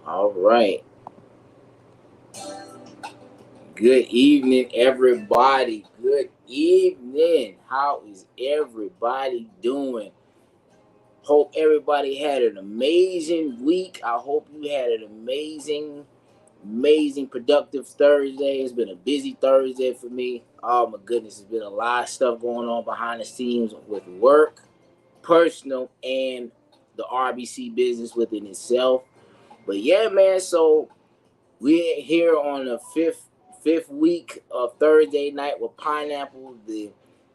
All right. Good evening, everybody. Good evening. How is everybody doing? Hope everybody had an amazing week. I hope you had an amazing, productive Thursday. It's been a busy Thursday for me. Oh my goodness, there's been a lot of stuff going on behind the scenes with work, personal, and the RBC business within itself. But yeah, man. So we're here on the fifth week of Thursday night with Pineapple, the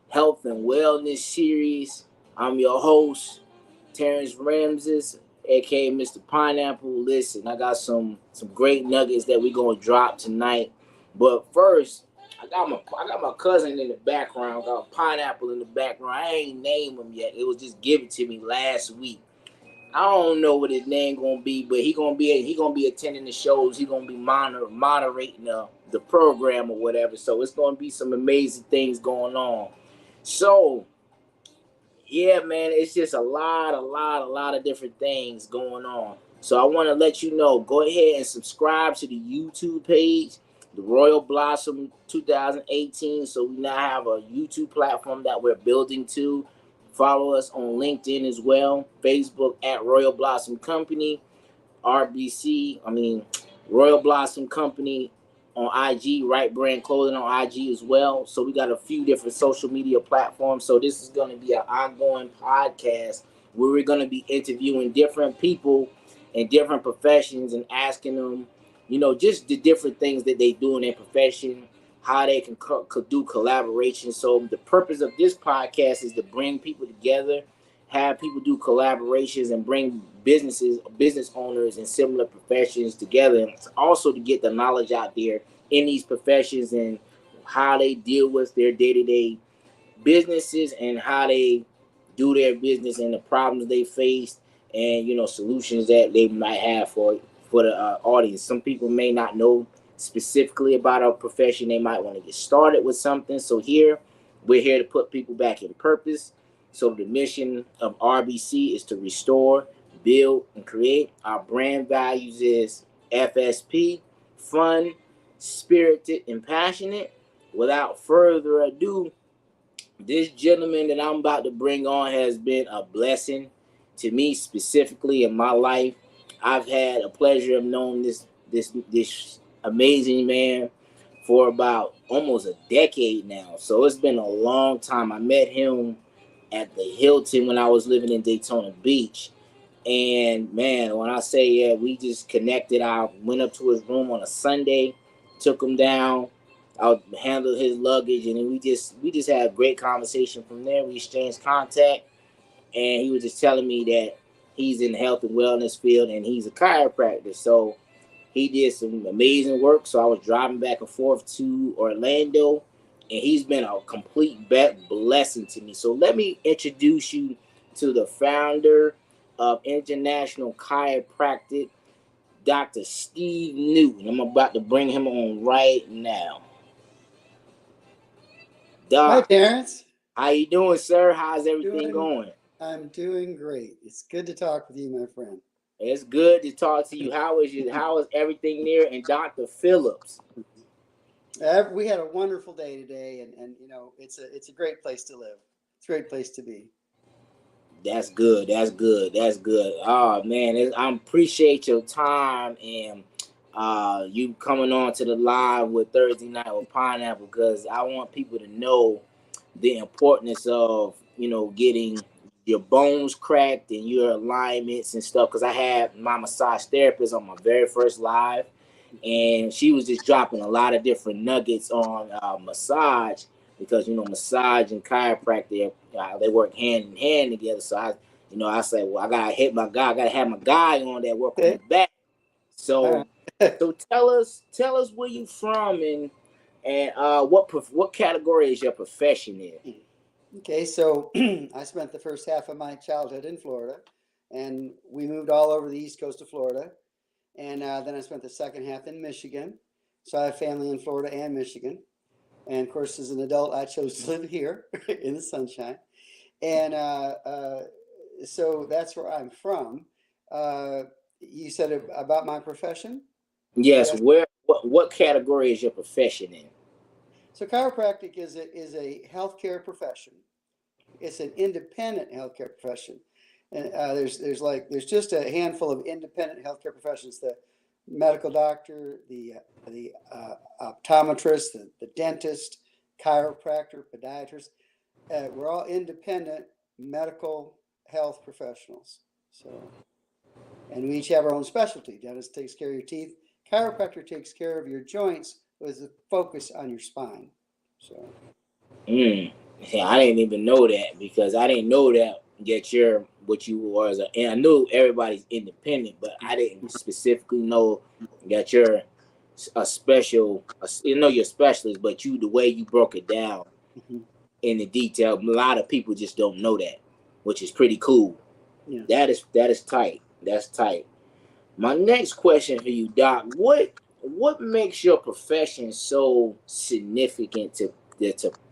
health and wellness series. I'm your host, Terrence Ramses, aka Mr. Pineapple. Listen, I got some great nuggets that we're gonna drop tonight. But first, I got my cousin in the background. I got Pineapple in the background. I ain't named him yet. It was just given to me last week. I don't know what his name gonna be, but he gonna be attending the shows. He gonna be moderating the program or whatever. So it's gonna be some amazing things going on. So yeah, man, it's just a lot of different things going on. So I want to let you know, go ahead and subscribe to the YouTube page, the Royal Blossom 2018. So we now have a YouTube platform that we're building to. Follow us on LinkedIn as well, Facebook at Royal Blossom Company, RBC, Royal Blossom Company on IG, Right Brand Clothing on IG as well. So we got a few different social media platforms. So this is going to be an ongoing podcast where we're going to be interviewing different people in different professions and asking them, just the different things that they do in their profession, how they can do collaboration. So the purpose of this podcast is to bring people together, have people do collaborations, and bring business owners and similar professions together, and also to get the knowledge out there in these professions and how they deal with their day-to-day businesses and how they do their business and the problems they face, and solutions that they might have for the audience. Some people may not know specifically about our profession. They might want to get started with something. So we're here to put people back in purpose. So the mission of RBC is to restore, build, and create. Our brand values is FSP, fun, spirited, and passionate. Without further ado, this gentleman that I'm about to bring on has been a blessing to me specifically in my life. I've had a pleasure of knowing this amazing man for about almost a decade now. So it's been a long time. I met him at the Hilton when I was living in Daytona Beach. And man, when I say yeah, we just connected. I went up to his room on a Sunday, took him down. I handled his luggage, and then we just had a great conversation from there. We exchanged contact, and he was just telling me that he's in the health and wellness field, and he's a chiropractor. So he did some amazing work. So I was driving back and forth to Orlando, and he's been a complete blessing to me. So let me introduce you to the founder of International Chiropractic, Dr. Steve Newton. I'm about to bring him on right now. Hi, Doc, Terrence. how you doing, sir? How's everything Doing, going? I'm doing great. It's good to talk with you, my friend. It's good to talk to you. How is everything there? And Dr. Phillips. We had a wonderful day today, and it's a great place to live. It's a great place to be. That's good. That's good. That's good. Oh man, I appreciate your time and you coming on to the live with Thursday night with Pineapple, because I want people to know the importance of getting your bones cracked and your alignments and stuff. Because I had my massage therapist on my very first live, and she was just dropping a lot of different nuggets on massage, because massage and chiropractic, they work hand in hand together. So I say, well, I gotta hit my guy. I gotta have my guy on that work on the Okay. back. All So right. so tell us where you from, and what category is your profession in? Okay. So I spent the first half of my childhood in Florida, and we moved all over the east coast of Florida, and then I spent the second half in Michigan. So I have family in Florida and Michigan, and of course, as an adult, I chose to live here in the sunshine. And so that's where I'm from. Uh, you said about my profession. Yes, Yes. where what category is your profession in? So chiropractic is a healthcare profession. It's an independent healthcare profession, and there's just a handful of independent healthcare professions: the medical doctor, the optometrist, the dentist, chiropractor, podiatrist. We're all independent medical health professionals. So, and we each have our own specialty. Dentist takes care of your teeth. Chiropractor takes care of your joints with a focus on your spine. So, Mm. Yeah, I didn't even know that because I didn't know that you're what you was, and I knew everybody's independent, but I didn't specifically know that you're a special. You know, you're a specialist, but you the way you broke it down mhm, in the detail, a lot of people just don't know that, which is pretty cool. yeah. That is tight. That's tight. My next question for you, Doc, what makes your profession so significant to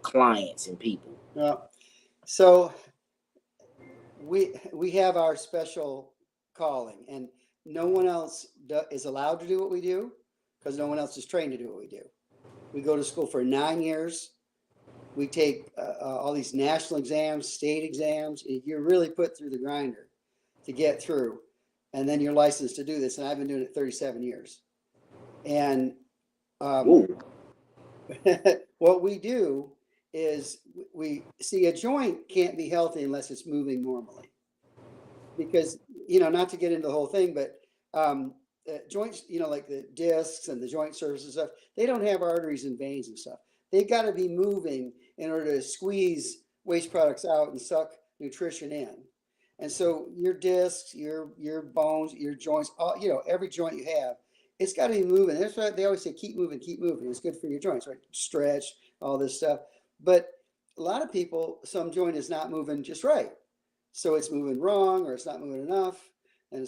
clients and people? Well, so we have our special calling, and no one else is allowed to do what we do because no one else is trained to do what we do. We go to school for 9 years. We take all these national exams, state exams. You're really put through the grinder to get through, and then you're licensed to do this. And I've been doing it 37 years. And um, Ooh, what we do is we see a joint can't be healthy unless it's moving normally. Because, not to get into the whole thing, but joints, like the discs and the joint surface and stuff, they don't have arteries and veins and stuff. They've got to be moving in order to squeeze waste products out and suck nutrition in. And so your discs, your bones, your joints, all, every joint you have, it's got to be moving. That's why they always say keep moving, keep moving. It's good for your joints, right? Stretch, all this stuff. But a lot of people, some joint is not moving just right. So it's moving wrong or it's not moving enough. And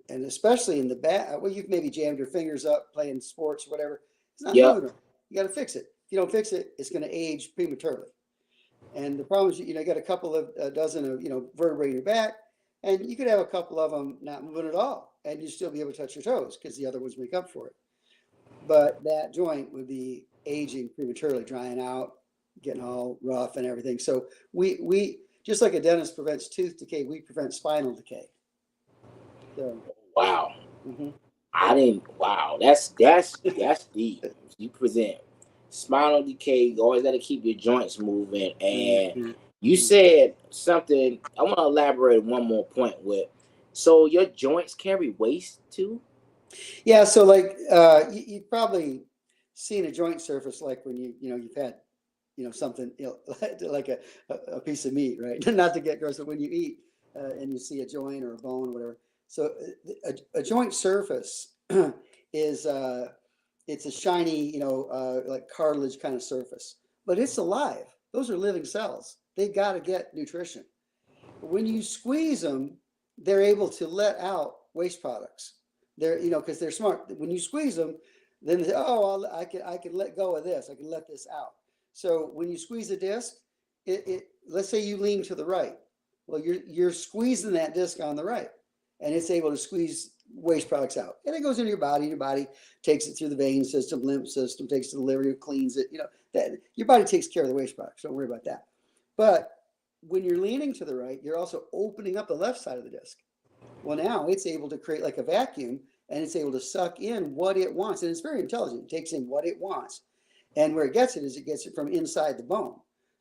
especially in the back, well, you've maybe jammed your fingers up playing sports or whatever. It's not yep, moving right. You got to fix it. If you don't fix it, it's going to age prematurely. And the problem is, you got a couple of a dozen of, vertebrae in your back, and you could have a couple of them not moving at all, and you still be able to touch your toes because the other ones make up for it. But that joint would be aging prematurely, drying out, getting all rough and everything. So we just like a dentist prevents tooth decay, we prevent spinal decay. So, wow. mhm, I didn't. Wow, that's deep. You present spinal decay. You always got to keep your joints moving. And mhm, you mhm. said something. I want to elaborate one more point with. So your joints carry waste too. Yeah. So like you've probably seen a joint surface like when you've had something like a piece of meat, right? Not to get gross, but when you eat and you see a joint or a bone or whatever. So a joint surface is it's a shiny, like cartilage kind of surface, but it's alive. Those are living cells. They got to get nutrition. But when you squeeze them, they're able to let out waste products. They're, because they're smart. When you squeeze them, then they say, oh, I can let go of this. I can let this out. So when you squeeze a disc, let's say you lean to the right. Well, you're squeezing that disc on the right, and it's able to squeeze waste products out, and it goes into your body. Your body takes it through the vein system, lymph system, takes it to the liver, cleans it. That your body takes care of the waste products. Don't worry about that. But when you're leaning to the right, you're also opening up the left side of the disc. Well, now it's able to create like a vacuum, and it's able to suck in what it wants. And it's very intelligent. It takes in what it wants. And where it gets it is it gets it from inside the bone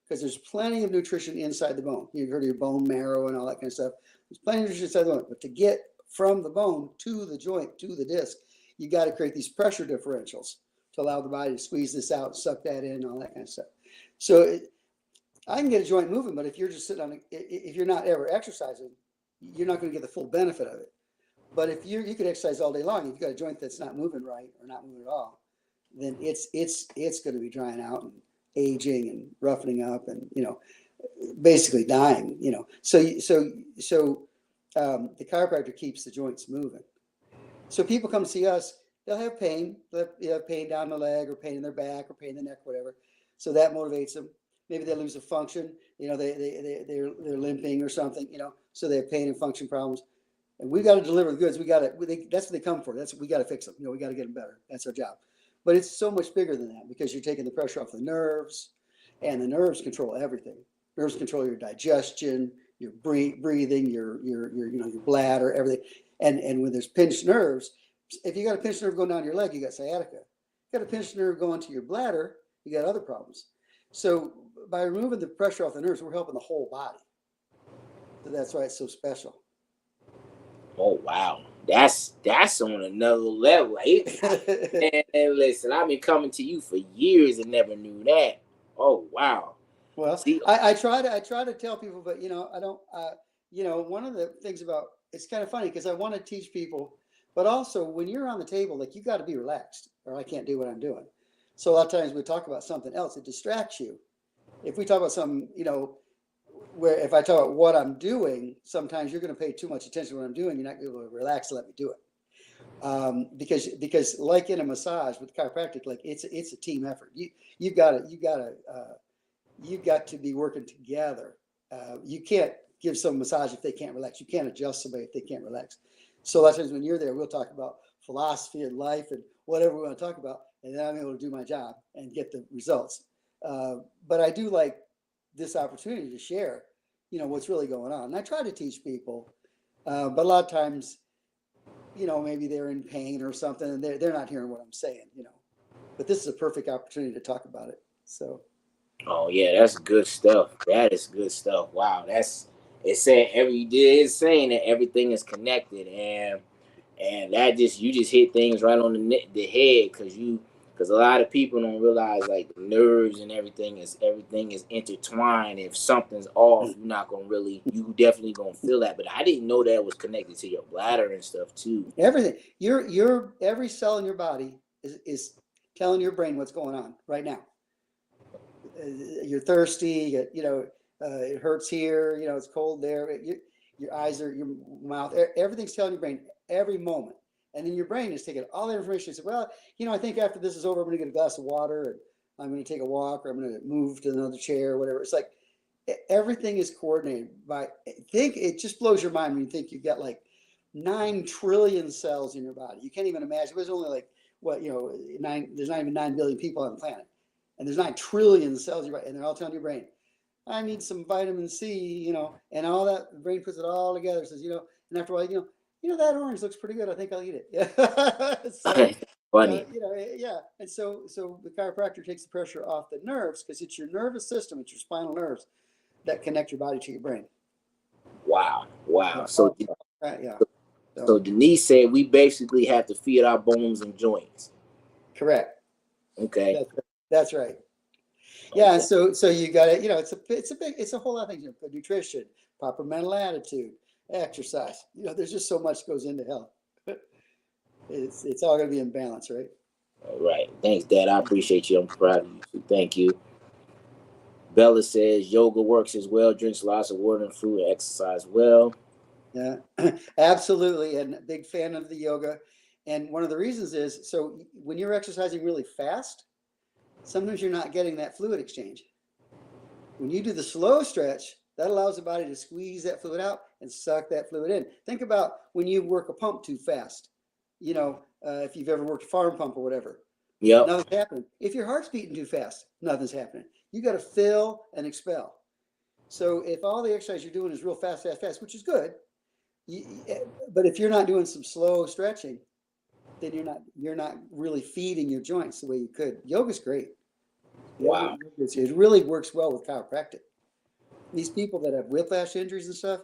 because there's plenty of nutrition inside the bone. You've heard of your bone marrow and all that kind of stuff. There's plenty of nutrition inside the bone. But to get from the bone to the joint, to the disc, you got to create these pressure differentials to allow the body to squeeze this out, suck that in, and all that kind of stuff. So I can get a joint moving, but if you're just sitting on, if you're not ever exercising, you're not going to get the full benefit of it. But if you could exercise all day long, if you've got a joint that's not moving right or not moving at all, then it's going to be drying out and aging and roughening up and basically dying. So the chiropractor keeps the joints moving. So people come see us, they'll have pain, they'll have pain down the leg or pain in their back or pain in the neck, whatever. So that motivates them. Maybe they lose a function, they're limping or something, so they have pain and function problems. And we got to deliver the goods. That's what they come for. We got to fix them. We got to get them better. That's our job. But it's so much bigger than that because you're taking the pressure off the nerves, and the nerves control everything. Nerves control your digestion, your breathing, your bladder, everything. And when there's pinched nerves, if you got a pinched nerve going down your leg, you got sciatica. You got a pinched nerve going to your bladder, you got other problems. So by removing the pressure off the nerves, we're helping the whole body. So that's why it's so special. Oh wow, that's on another level. And listen, I've been coming to you for years and never knew that. Oh wow. Well, See, I try to tell people, but I don't. One of the things about it's kind of funny because I want to teach people, but also when you're on the table, like you got to be relaxed, or I can't do what I'm doing. So a lot of times we talk about something else, it distracts you. If we talk about something, where if I talk about what I'm doing, sometimes you're going to pay too much attention to what I'm doing. You're not going to be able to relax and let me do it. Because like in a massage with chiropractic, like it's a team effort. You've got to be working together. You can't give someone massage if they can't relax. You can't adjust somebody if they can't relax. So a lot of times when you're there, we'll talk about philosophy and life and whatever we want to talk about, and then I'm able to do my job and get the results. But I do like this opportunity to share, what's really going on. And I try to teach people, but a lot of times, maybe they're in pain or something, and they're not hearing what I'm saying, But this is a perfect opportunity to talk about it. So. oh yeah, that's good stuff. That is good stuff. Wow, it's saying that everything is connected, and that you just hit things right on the head because a lot of people don't realize like the nerves and everything is intertwined. If something's off, you definitely gonna feel that. But I didn't know that was connected to your bladder and stuff too. Everything. Your every cell in your body is telling your brain what's going on right now. You're thirsty. It hurts here. It's cold there. Your eyes your mouth. Everything's telling your brain every moment. And then your brain is taking all that information. You say, well, I think after this is over, I'm going to get a glass of water, and I'm going to take a walk, or I'm going to move to another chair, or whatever. It's like everything is coordinated. It just blows your mind when you think you've got like 9 trillion cells in your body. You can't even imagine. There's only like there's not even 9 billion people on the planet, and there's 9 trillion cells in your body, and they're all telling your brain, I need some vitamin C, and all that. The brain puts it all together. Says, and after a while, that orange looks pretty good. I think I'll eat it. Yeah. So, Funny. yeah. And so the chiropractor takes the pressure off the nerves because it's your nervous system, it's your spinal nerves that connect your body to your brain. Wow. Yeah. So, yeah. So Denise said we basically have to feed our bones and joints. Correct. Okay. That's right. Yeah. So you got it. It's a whole lot of things. Good nutrition, proper mental attitude, exercise. There's just so much goes into health. It's all going to be in balance, right? All right. Thanks, Dad. I appreciate you. I'm proud of you. So thank you. Bella says yoga works as well. Drinks lots of water and fruit and exercise well. Yeah, absolutely. And a big fan of the yoga. And one of the reasons is, so when you're exercising really fast, sometimes you're not getting that fluid exchange. When you do the slow stretch, that allows the body to squeeze that fluid out and suck that fluid in. Think about when you work a pump too fast. If you've ever worked a farm pump or whatever, nothing's happening. If your heart's beating too fast, nothing's happening. You got to fill and expel. So if all the exercise you're doing is real fast, which is good, but if you're not doing some slow stretching, then you're not really feeding your joints the way you could. Yoga's great. Wow. It really works well with chiropractic. These people that have whiplash injuries and stuff,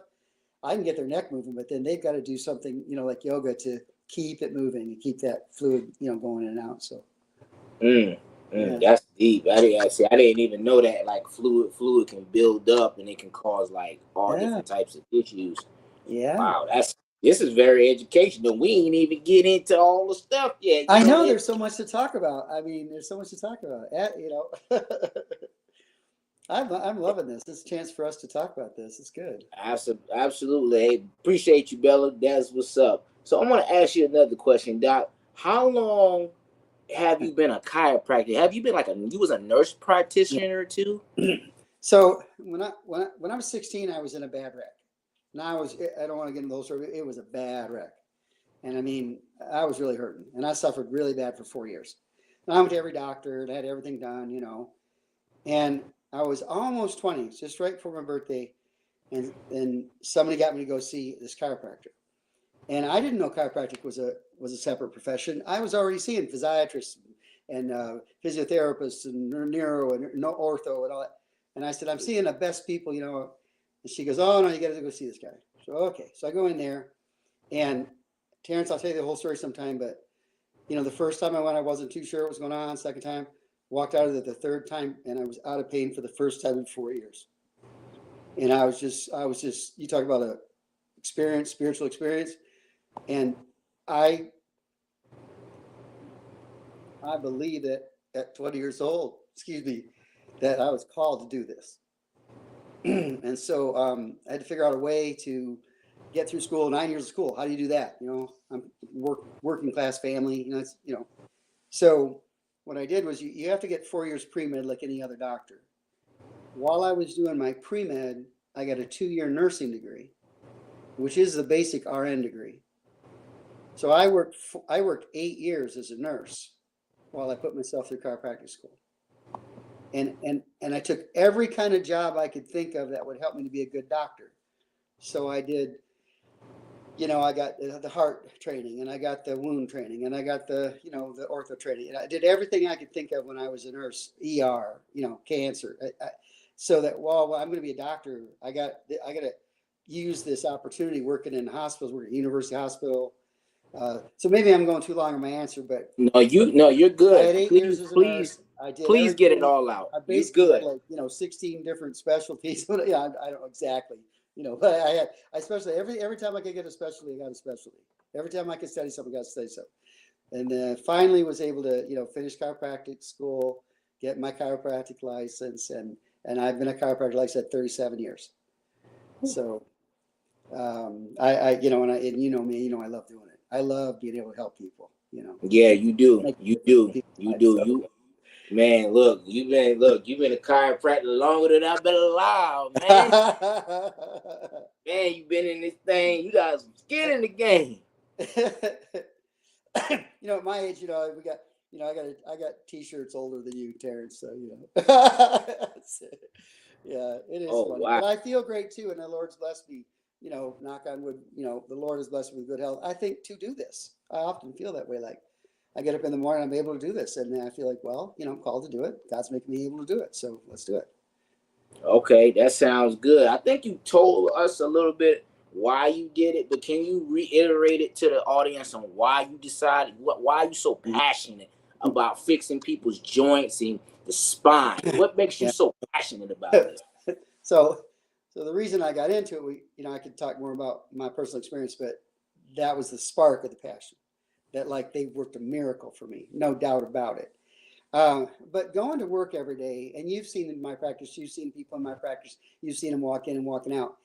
I can get their neck moving, but then they've got to do something, like yoga to keep it moving and keep that fluid, going in and out. So. Yeah. That's deep. I didn't even know that like fluid can build up and it can cause like all different types of issues. Yeah. Wow, this is very educational. We ain't even get into all the stuff yet. I know there's so much to talk about. There's so much to talk about. I'm loving this. This is a chance for us to talk about this. It's good. Absolutely. Hey, appreciate you, Bella. That's what's up. So I'm going to ask you another question, Doc. How long have you been a chiropractor? Have you been you was a nurse practitioner too? So when I was 16, I was in a bad wreck. And I don't want to get into those stories. It was a bad wreck. And I mean, I was really hurting and I suffered really bad for 4 years. And I went to every doctor and had everything done, and I was almost 20, just right before my birthday. And somebody got me to go see this chiropractor. And I didn't know chiropractic was a separate profession. I was already seeing physiatrists and physiotherapists and neuro and ortho and all that. And I said, I'm seeing the best people, And she goes, oh no, you got to go see this guy. So okay, so I go in there, and Terrence, I'll tell you the whole story sometime. But the first time I went, I wasn't too sure what was going on. Second time, walked out of it the third time, and I was out of pain for the first time in 4 years. And I was just. You talk about a experience, spiritual experience, and I believe that at 20 years old, excuse me, that I was called to do this. And so I had to figure out a way to get through school, 9 years of school. How do you do that? I'm working class family, So what I did was you have to get 4 years pre-med like any other doctor. While I was doing my pre-med, I got a 2-year nursing degree, which is the basic RN degree. So I worked 8 years as a nurse while I put myself through chiropractic school. And I took every kind of job I could think of that would help me to be a good doctor. So I did, I got the heart training, and I got the wound training, and I got the ortho training. And I did everything I could think of when I was a nurse, ER, cancer. So that while I'm going to be a doctor, I got to use this opportunity working in hospitals, working at University Hospital. So maybe I'm going too long on my answer, but you're good. I had 8 years as a nurse. I did please get it everything. all out. I You're basically had good. 16 different specialties. Yeah, I don't know exactly, but I especially every time I could get a specialty, I got a specialty. Every time I could study something, I got to study something. And finally was able to, finish chiropractic school, get my chiropractic license, and I've been a chiropractor, like I said, 37 years. So I and you know me, I love doing it. I love being able to help people, Yeah, you do. make You difference in do. people's You lives. do. So. Man, look, you've been a chiropractor longer than I've been alive, man. Man, you've been in this thing. You got some skin in the game. At my age, we got, I got T-shirts older than you, Terrence. So yeah, it is Oh funny, wow. but I feel great too, and the Lord's blessed me. Knock on wood. The Lord has blessed me with good health. I think to do this, I often feel that way. Like I get up in the morning, I'm able to do this, and I feel like, well, I'm called to do it. God's making me able to do it, so let's do it. Okay, that sounds good. I think you told us a little bit why you did it, but can you reiterate it to the audience on why you decided, why you so passionate about fixing people's joints and the spine? What makes you Yeah. so passionate about this? So, the reason I got into it, I could talk more about my personal experience, but that was the spark of the passion. That like they worked a miracle for me, no doubt about it. But going to work every day, and you've seen in my practice, you've seen people in my practice, you've seen them walk in and walking out.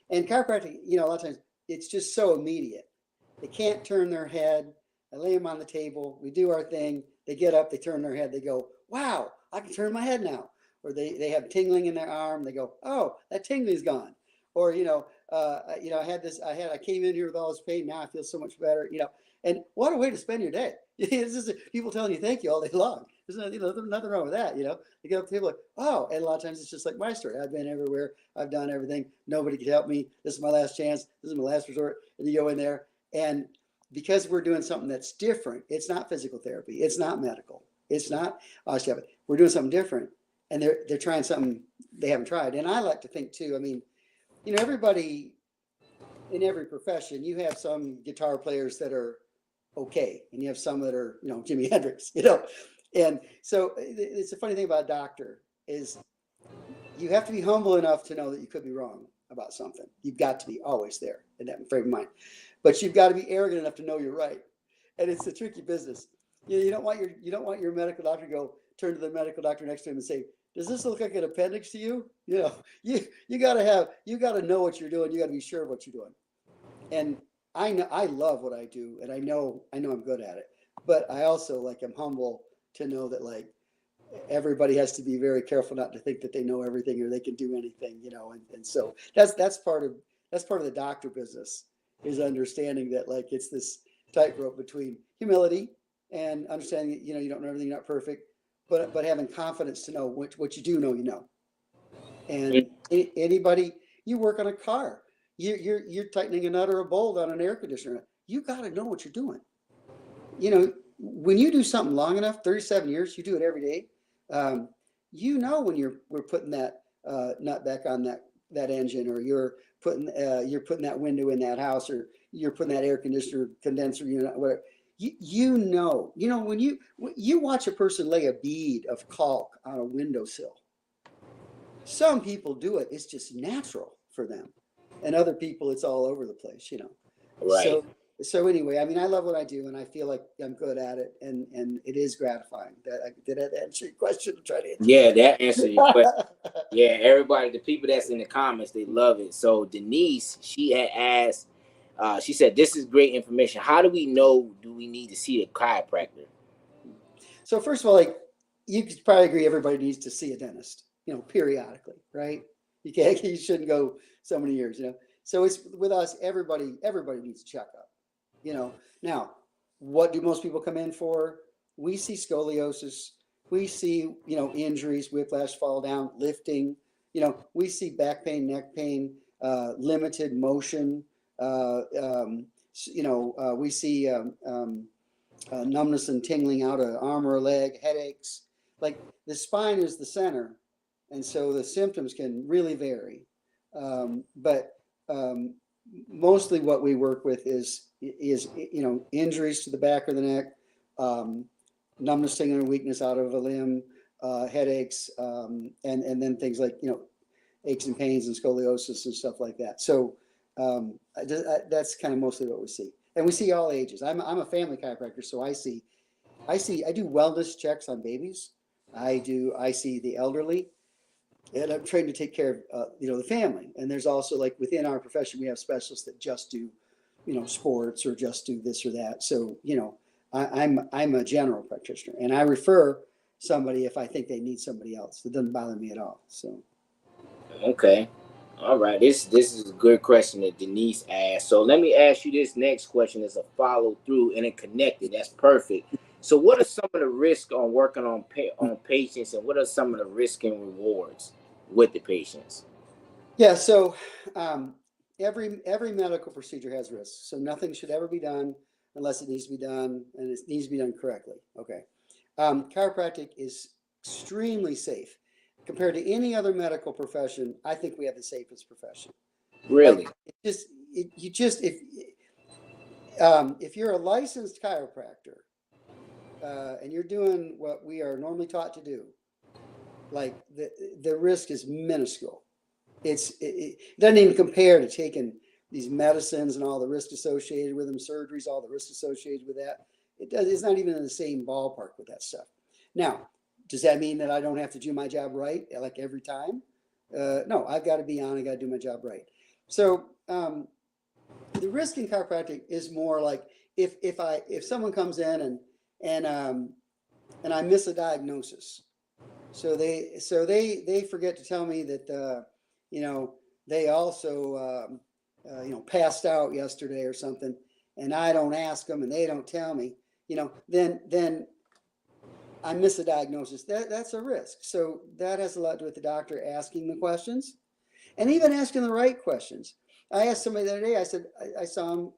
And chiropractic, a lot of times it's just so immediate. They can't turn their head. I lay them on the table. We do our thing. They get up, they turn their head. They go, wow, I can turn my head now. Or they have tingling in their arm. They go, oh, that tingling's gone. Or, I came in here with all this pain. Now I feel so much better, And what a way to spend your day. It's just people telling you thank you all day long. There's nothing wrong with that, You get up to people like, oh, and a lot of times it's just like my story. I've been everywhere. I've done everything. Nobody can help me. This is my last chance. This is my last resort. And you go in there, and because we're doing something that's different, it's not physical therapy. It's not medical. It's not osteopathy. We're doing something different, and they're trying something they haven't tried. And I like to think too. I mean, everybody in every profession, you have some guitar players that are okay, and you have some that are, Jimi Hendrix, And so it's a funny thing about a doctor is you have to be humble enough to know that you could be wrong about something. You've got to be always there in that frame of mind, but you've got to be arrogant enough to know you're right. And it's a tricky business. You don't want your medical doctor to go turn to the medical doctor next to him and say, does this look like an appendix to you? You got to know what you're doing. You got to be sure of what you're doing. And I love what I do, and I know I'm good at it. But I also I'm humble to know that everybody has to be very careful not to think that they know everything or they can do anything, And so that's part of that's part of the doctor business, is understanding that like it's this tightrope between humility and understanding that, you don't know everything, you're not perfect, but having confidence to know what you do know, and anybody, you work on a car, you're tightening a nut or a bolt on an air conditioner, you got to know what you're doing. When you do something long enough, 37 years, you do it every day. um, when we're putting that nut back on that engine, or you're putting that window in that house, or you're putting that air conditioner condenser unit, whatever. When you watch a person lay a bead of caulk on a windowsill, some people do it, it's just natural for them, and other people it's all over the place. Right. So anyway, I mean, I love what I do, and I feel like I'm good at it, and it is gratifying. Did I answer your question? Try to answer Yeah, that answers your question. your Yeah, everybody, the people that's in the comments, they love it. So Denise, she had asked, she said, "This is great information. How do we know? Do we need to see a chiropractor?" So first of all, like, you could probably agree everybody needs to see a dentist, periodically, right? You shouldn't go so many years. So it's with us, everybody needs a checkup. Now, what do most people come in for? We see scoliosis, we see, injuries, whiplash, fall down, lifting, we see back pain, neck pain, limited motion, we see numbness and tingling out of arm or leg, headaches. Like, the spine is the center, and so the symptoms can really vary. But mostly what we work with is injuries to the back of the neck, um, numbness, tingling, and weakness out of a limb, headaches, and then things like aches and pains and scoliosis and stuff like that. So that's kind of mostly what we see, and we see all ages. I'm a family chiropractor, so I do wellness checks on babies. I see the elderly, and I'm trained to take care of the family. And there's also, like, within our profession, we have specialists that just do sports, or just do this or that. So I'm a general practitioner, and I refer somebody if I think they need somebody else. It doesn't bother me at all. So Okay. All right. This is a good question that Denise asked. So let me ask you this next question as a follow through and it connected. That's perfect. So what are some of the risks on working on patients, and what are some of the risks and rewards with the patients? yeah, so um, every medical procedure has risks. So nothing should ever be done unless it needs to be done, and it needs to be done correctly. Okay. Chiropractic is extremely safe compared to any other medical profession. I think we have the safest profession. Like, Really? it just it, you just if you're a licensed chiropractor, and you're doing what we are normally taught to do, like, the risk is minuscule. It doesn't even compare to taking these medicines and all the risk associated with them, surgeries, all the risk associated with that. It's not even in the same ballpark with that stuff. Now, does that mean that I don't have to do my job right, like, every time? No, I've got to be on. I got to do my job right. So the risk in chiropractic is more like, if someone comes in and I miss a diagnosis, so they forget to tell me that you know they also passed out yesterday or something, and I don't ask them and they don't tell me, then I miss a diagnosis. That's a risk. So that has a lot to do with the doctor asking the questions, and even asking the right questions. I asked somebody the other day. I said, I saw him,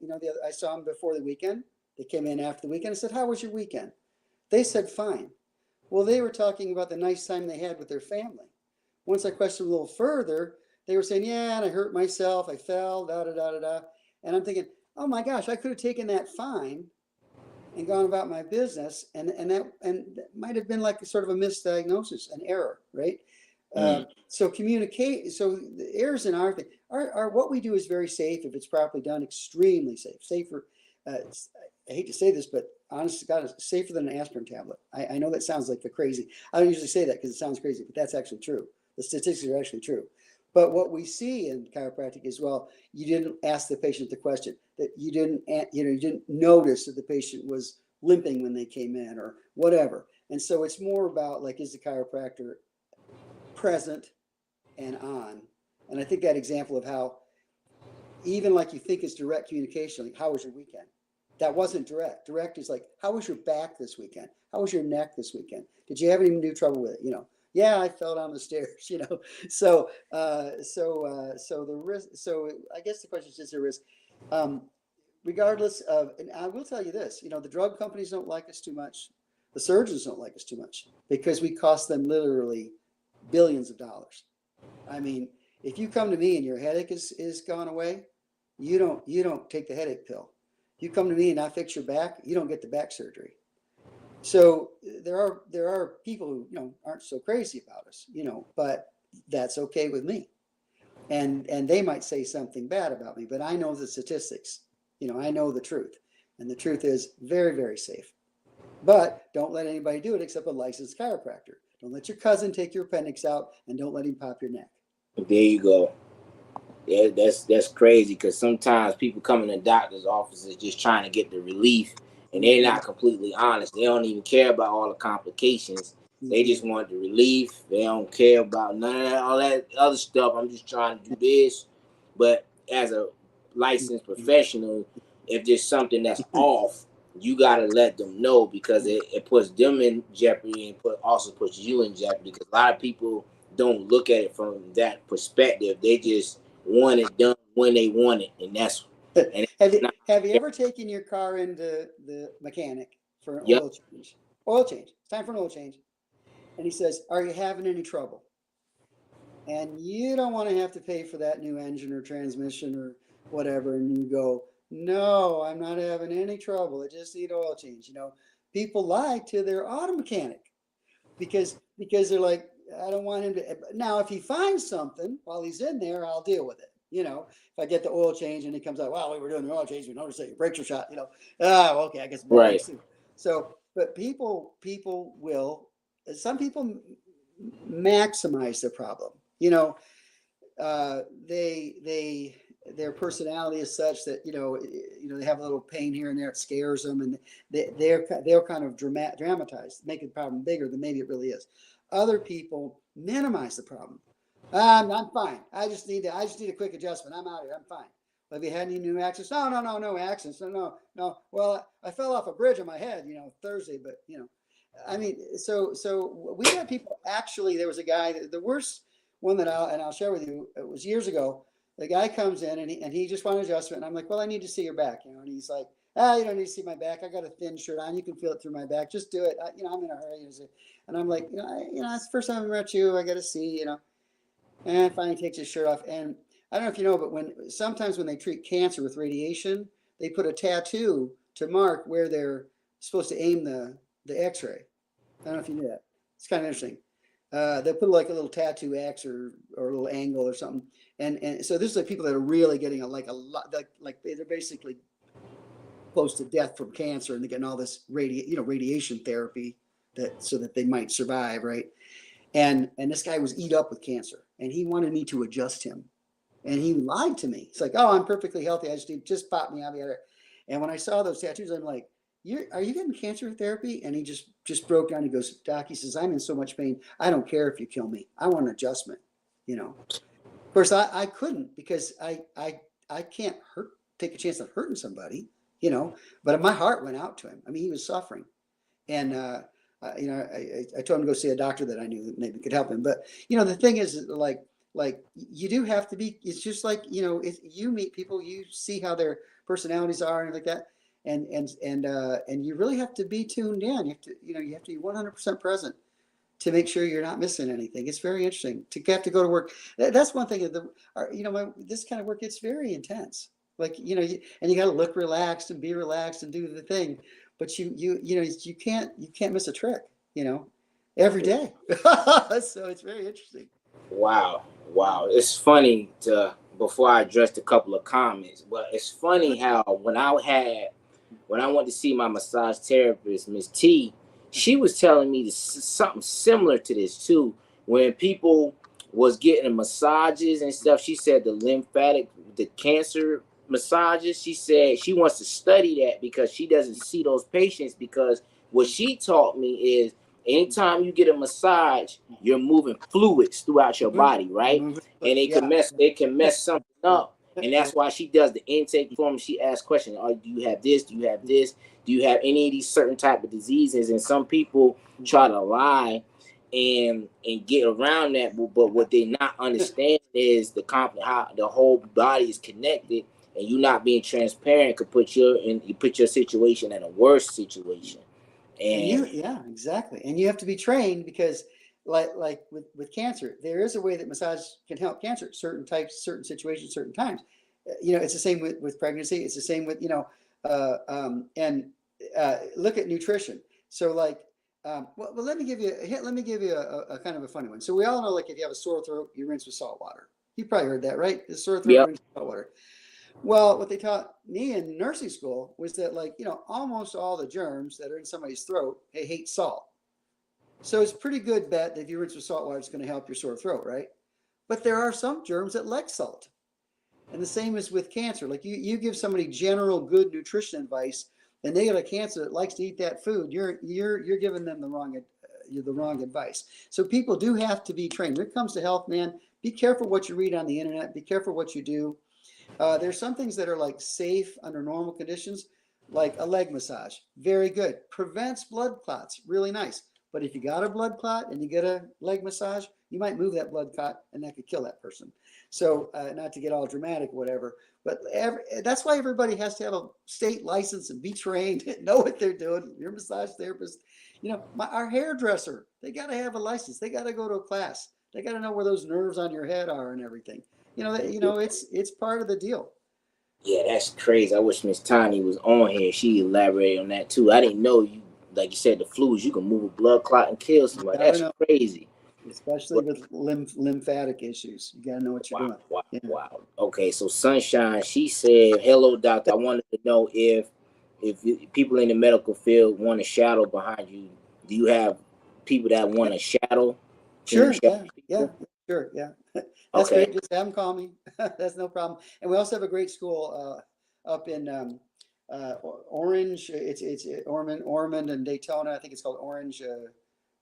I saw him before the weekend. They came in after the weekend. I said, "How was your weekend?" They said, "Fine." Well, they were talking about the nice time they had with their family. Once I questioned a little further, they were saying, "Yeah, and I hurt myself. I fell, da da da da da." And I'm thinking, "Oh my gosh, I could have taken that fine and gone about my business, and that might have been like a sort of a misdiagnosis, an error, right?" Mm. So communicate. So the errors in our thing, our what we do is very safe if it's properly done. Extremely safe. Safer. I hate to say this, but honest to God, it's safer than an aspirin tablet. I know that sounds like a crazy. I don't usually say that because it sounds crazy, but that's actually true. The statistics are actually true. But what we see in chiropractic is, well, you didn't ask the patient the question, that you didn't notice that the patient was limping when they came in or whatever. And so it's more about, like, is the chiropractor present and on? And I think that example of how even like you think is direct communication, like how was your weekend? That wasn't direct. Direct is like, how was your back this weekend? How was your neck this weekend? Did you have any new trouble with it? Yeah, I fell down the stairs. So the risk. So I guess the question is there risk? Um, Regardless of, and I will tell you this, the drug companies don't like us too much. The surgeons don't like us too much because we cost them literally billions of dollars. I mean, if you come to me and your headache is gone away, you don't take the headache pill. You come to me and I fix your back, you don't get the back surgery. So there are people who aren't so crazy about us, but that's okay with me. And they might say something bad about me, but I know the statistics. I know the truth, and the truth is very, very safe. But don't let anybody do it except a licensed chiropractor. Don't let your cousin take your appendix out, and don't let him pop your neck. There you go. Yeah, that's crazy because sometimes people come in the doctor's offices just trying to get the relief, and they're Mm-hmm. not completely honest. They don't even care about all the complications. They Mm-hmm. just want the relief. They don't care about none of that, all that other stuff. I'm just trying to do this. But as a licensed professional, if there's something that's off, you gotta let them know because it puts them in jeopardy and also puts you in jeopardy because a lot of people don't look at it from that perspective. They just want it done when they want it, and that's and Have you it's not. have you ever taken your car into the mechanic for an Yep. oil change? Oil change. It's time for an oil change. And he says, "Are you having any trouble?" And you don't want to have to pay for that new engine or transmission or whatever. And you go, "No, I'm not having any trouble. I just need oil change." People lie to their auto mechanic because they're like, I don't want him to. Now, if he finds something while he's in there, I'll deal with it. If I get the oil change and he comes out, well, we were doing the oil change, we noticed that your brakes are shot. Okay, I guess more Right. brakes too. So, but people will. Some people maximize their problem. They their personality is such that they have a little pain here and there, it scares them, and they'll kind of dramatize, make the problem bigger than maybe it really is. Other people minimize the problem. I'm fine. I just need a quick adjustment. I'm out here. I'm fine. Have you had any new accidents? No, no, no, no accidents. No, no, no. Well, I fell off a bridge on my head, Thursday, but I mean, so we had people actually. There was a guy. The worst one that I'll share with you. It was years ago. The guy comes in and he just wanted adjustment. And I'm like, well, I need to see your back, And he's like, you don't need to see my back. I got a thin shirt on. You can feel it through my back. Just do it. I'm in a hurry. And I'm like, it's the first time I met you. I got to see, And finally takes his shirt off. And I don't know if you know, but sometimes when they treat cancer with radiation, they put a tattoo to mark where they're supposed to aim the X-ray. I don't know if you knew that. It's kind of interesting. They'll put like a little tattoo X or a little angle or something, and so this is like people that are really getting a lot like they're basically close to death from cancer, and they're getting all this radiation therapy so that they might survive, right? And this guy was eat up with cancer, and he wanted me to adjust him, and he lied to me. It's like, oh, I'm perfectly healthy. I just pop me out of there. And when I saw those tattoos, I'm like, are you getting cancer therapy? And he just broke down. He goes, Doc, he says, I'm in so much pain. I don't care if you kill me. I want an adjustment. Of course, I couldn't because I can't take a chance of hurting somebody. But my heart went out to him. I mean, he was suffering, and I told him to go see a doctor that I knew that maybe could help him. But the thing is, like you do have to be. It's just like you meet people, you see how their personalities are and like that, and you really have to be tuned in. You have to be 100% present to make sure you're not missing anything. It's very interesting to have to go to work. That's one thing. This kind of work, it's very intense. Like and you got to look relaxed and be relaxed and do the thing, but you can't miss a trick. Every day. So it's very interesting. Wow. Wow. It's funny to before I addressed a couple of comments, but it's funny how when I went to see my massage therapist, Miss T, she was telling me something similar to this too. When people was getting massages and stuff, she said the cancer massages, she said she wants to study that because she doesn't see those patients because what she taught me is anytime you get a massage, you're moving fluids throughout your Mm-hmm. body, right? Mm-hmm. And Yeah. it can mess something up. And that's why she does the intake form. She asks questions. Oh, do you have this? Do you have this? Do you have any of these certain type of diseases? And some people try to lie and get around that, but what they not understand is how the whole body is connected, and you not being transparent could put your situation in a worse situation. And And yeah, exactly. And you have to be trained because like with cancer, there is a way that massage can help cancer, certain types, certain situations, certain times. It's the same with pregnancy. It's the same with, and look at nutrition. So like, well, let me give you a kind of a funny one. So we all know, like if you have a sore throat, you rinse with salt water. You probably heard that, right? The sore throat, yep, rinse with salt water. Well, what they taught me in nursing school was that, like, almost all the germs that are in somebody's throat, they hate salt. So it's pretty good bet that if you rinse with salt water, it's going to help your sore throat, right? But there are some germs that like salt. And the same is with cancer. Like you give somebody general good nutrition advice, and they got a cancer that likes to eat that food. You're giving them the wrong advice. So people do have to be trained. When it comes to health, man, be careful what you read on the internet. Be careful what you do. There's some things that are like safe under normal conditions, like a leg massage. Very good. Prevents blood clots. Really nice. But if you got a blood clot and you get a leg massage, you might move that blood clot and that could kill that person. So, not to get all dramatic, whatever, but that's why everybody has to have a state license and be trained, know what they're doing. Your massage therapist, our hairdresser, they got to have a license. They got to go to a class. They got to know where those nerves on your head are and everything. It's part of the deal. yeah, that's crazy. I wish Miss Tiny was on here. She elaborated on that too. I didn't know you, like you said, the fluids you can move a blood clot and kill You somebody. gotta That's know, crazy. especially But with lymphatic issues. You gotta know what you're wow, doing. wow, Yeah. wow. Okay, so Sunshine, she said, "Hello, doctor. I wanted to know if people in the medical field want to shadow behind you. Do you have people that want to shadow? Can you Sure. shadow Yeah. Yeah. people? Sure. Yeah. That's Okay, great. Just have them call me. That's no problem. And we also have a great school up in Orange. It's Ormond and Daytona. I think it's called Orange.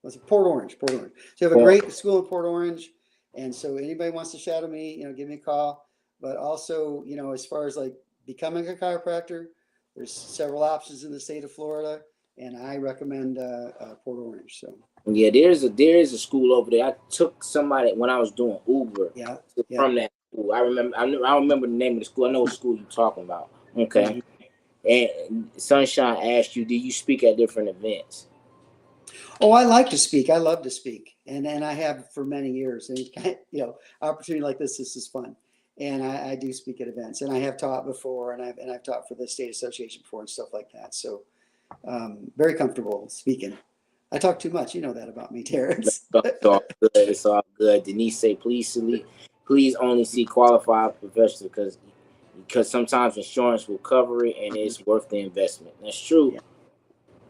What's it? Port Orange. Port Orange. So you have a well, great school in Port Orange. And so anybody wants to shadow me, give me a call. But also, as far as like becoming a chiropractor, there's several options in the state of Florida, and I recommend Port Orange. So yeah, there is a school over there. I took somebody when I was doing Uber yeah, yeah. from that school. I remember the name of the school. I know what school you're talking about. Okay. Mhm. And Sunshine asked you, do you speak at different events? Oh, I like to speak. I love to speak, and I have for many years. And opportunity like this is fun, and I do speak at events, and I have taught before, and I've taught for the state association before and stuff like that. So very comfortable speaking. I talk too much. You know that about me, Terrence. It's all good. It's all good. Denise say, please only see qualified professionals because sometimes insurance will cover it and it's worth the investment. That's true. Yeah.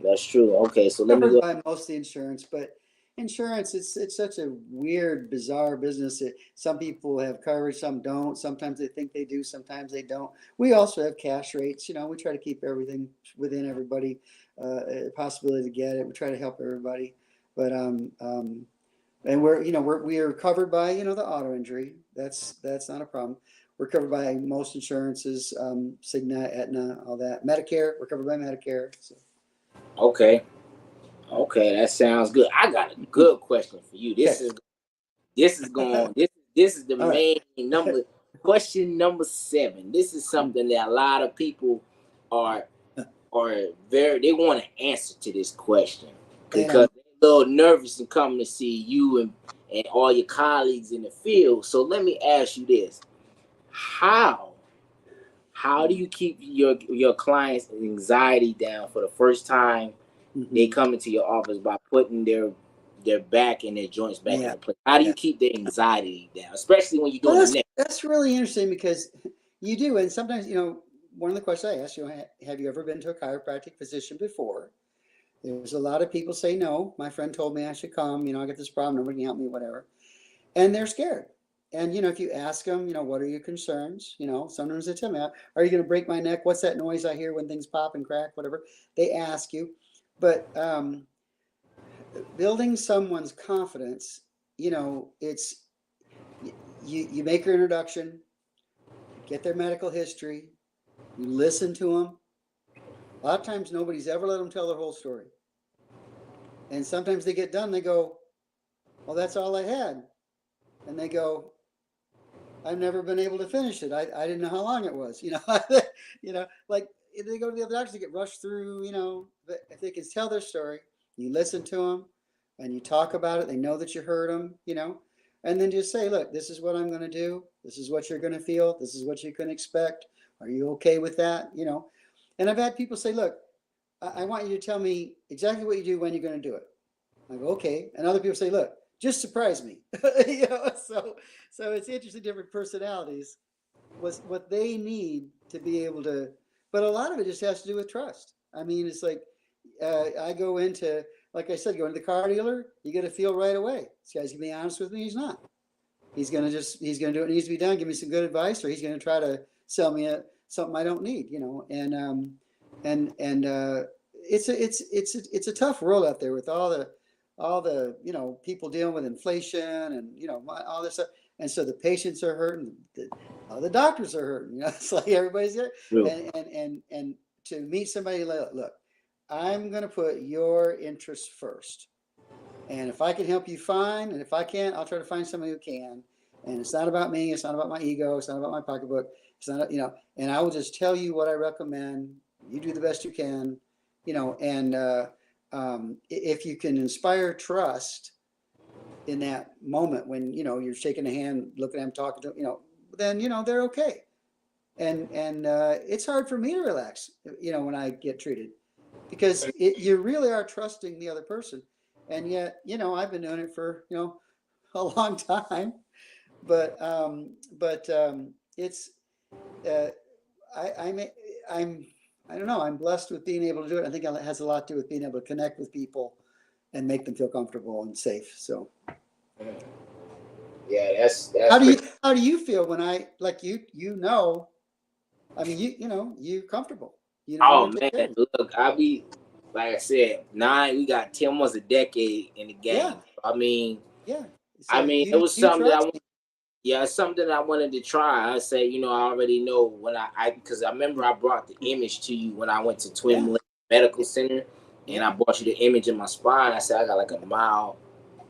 That's true. Okay, so let me Covered go. by most of the insurance, but insurance it's such a weird, bizarre business. Some people have coverage, some don't. Sometimes they think they do, sometimes they don't. We also have cash rates. We try to keep everything within everybody, a possibility to get it. We try to help everybody, but and we are covered by the auto injury. That's not a problem. We're covered by most insurances, Cigna, Aetna, all that. Medicare, we're covered by Medicare. So. Okay. Okay, that sounds good. I got a good question for you. Okay. This is going this is the All right. main number question number 7. This is something that a lot of people are they want an answer to this question And because they're a little nervous in coming to see you and all your colleagues in the field. So let me ask you this: How do you keep your clients' anxiety down for the first time they mhm. come into your office by putting their back and their joints back Yeah, into place? How do yeah. you keep their anxiety down, especially when you're Well, doing the neck? that's really interesting because you do, and sometimes one of the questions I ask you, have you ever been to a chiropractic physician before? There's a lot of people say no. My friend told me I should come. I got this problem. Nobody can help me. Whatever, and they're scared. And if you ask them, what are your concerns? Sometimes they tell me, are you going to break my neck? What's that noise I hear when things pop and crack? Whatever they ask you, but building someone's confidence, it's you make your introduction, get their medical history, you listen to them. A lot of times nobody's ever let them tell their whole story. And sometimes they get done, they go, well, that's all I had. And they go, I've never been able to finish it. I didn't know how long it was. Like if they go to the other doctors, they get rushed through, if they can tell their story, you listen to them and you talk about it, they know that you heard them, and then just say, look, this is what I'm going to do. This is what you're going to feel. This is what you can expect. Are you okay with that? And I've had people say, look, I want you to tell me exactly what you do, when you're going to do it. I go, okay. And other people say, look, just surprise me. So it's interesting, different personalities, what they need to be able to, but a lot of it just has to do with trust. I mean, it's like, I go into, like I said, going to the car dealer, you get to feel right away. This guy's gonna be honest with me. He's not. He's gonna do what needs to be done, give me some good advice, or he's gonna try to sell me something I don't need. It's a tough world out there with all the people dealing with inflation and all this stuff, and so the patients are hurting, the doctors are hurting. It's like everybody's there, and to meet somebody like, look, I'm going to put your interests first. And if I can help you, fine. And if I can't, I'll try to find somebody who can. And it's not about me. It's not about my ego. It's not about my pocketbook. It's not, and I will just tell you what I recommend. You do the best you can, and if you can inspire trust in that moment when, you're shaking a hand, looking at them, talking to them, then, they're okay. And it's hard for me to relax, when I get treated, because you really are trusting the other person. And yet, I've been doing it for, a long time, but it's, I don't know, I'm blessed with being able to do it. I think it has a lot to do with being able to connect with people and make them feel comfortable and safe. So, yeah, that's how do you feel when I, like, I mean, you're comfortable, I'm Oh going to take care man, of you. look, I be like I said, we got 10 months, a decade in the Yeah. game. I mean, Yeah. So it was you something that trust me. yeah, it's something that I wanted to try. I said, I already know when because I remember I brought the image to you when I went to Twin Yeah. Millennium Medical Yeah. Center, and Yeah. I brought you the image in my spine. I said I got like a mile.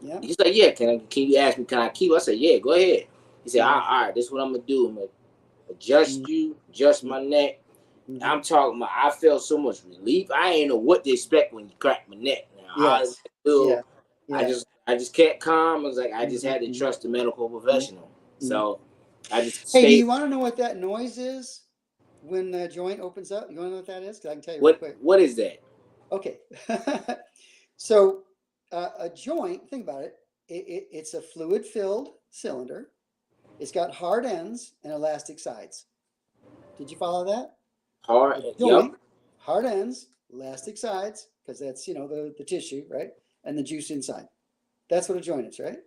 Yeah. He's like, yeah, can you ask me, can I keep? I said, yeah, go ahead. He said, Yeah. all right, this is what I'm gonna do. I'm gonna adjust you, adjust my neck. Mm-hmm. I'm talking about, I felt so much relief. I ain't know what to expect when you crack my neck. Now, Yes. Yeah. I Yeah. just kept calm. I was like, I just had to Mm-hmm. trust the medical professional. Mm-hmm. So I just Hey, do stayed. you want to know what that noise is when the joint opens up? You want to know what that is? Because I can tell you real quick. What is that? Okay. So a joint, think about it. It's a fluid-filled cylinder. It's got hard ends and elastic sides. Did you follow that? Hard. A Yep. joint, hard ends, elastic sides, because that's the tissue, right? And the juice inside. That's what a joint is, right?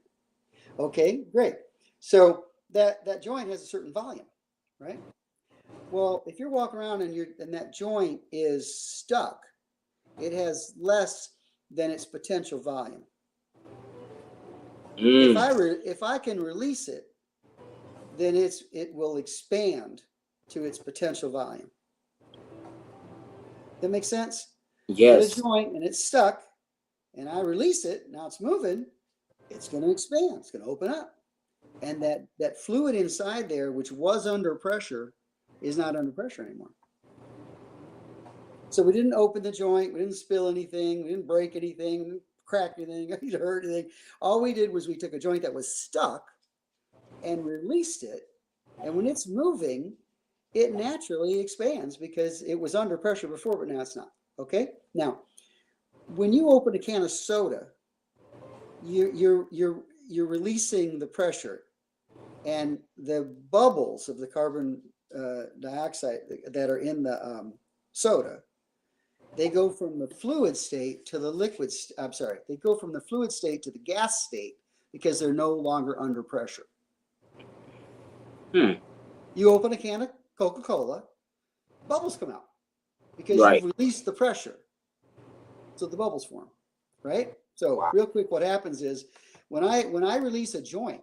Okay, great. So that joint has a certain volume, right? Well, if you're walking around and that joint is stuck, it has less than its potential volume. If I can release it, then it will expand to its potential volume. That makes sense? Get a Yes. joint and it's stuck, and I release it. Now it's moving. It's going to expand. It's going to open up, and that fluid inside there, which was under pressure, is not under pressure anymore. So we didn't open the joint. We didn't spill anything. We didn't break anything. We didn't crack anything. We didn't hurt anything. All we did was we took a joint that was stuck and released it. And when it's moving, it naturally expands because it was under pressure before, but now it's not. Okay. Now, when you open a can of soda, you're releasing the pressure, and the bubbles of the carbon dioxide that are in the soda, they go from the fluid state to the liquid. I'm sorry, they go from the fluid state to the gas state because they're no longer under pressure. You open a can of Coca-Cola, bubbles come out because you've released the pressure. So the bubbles form, right? So real quick, what happens is when I release a joint,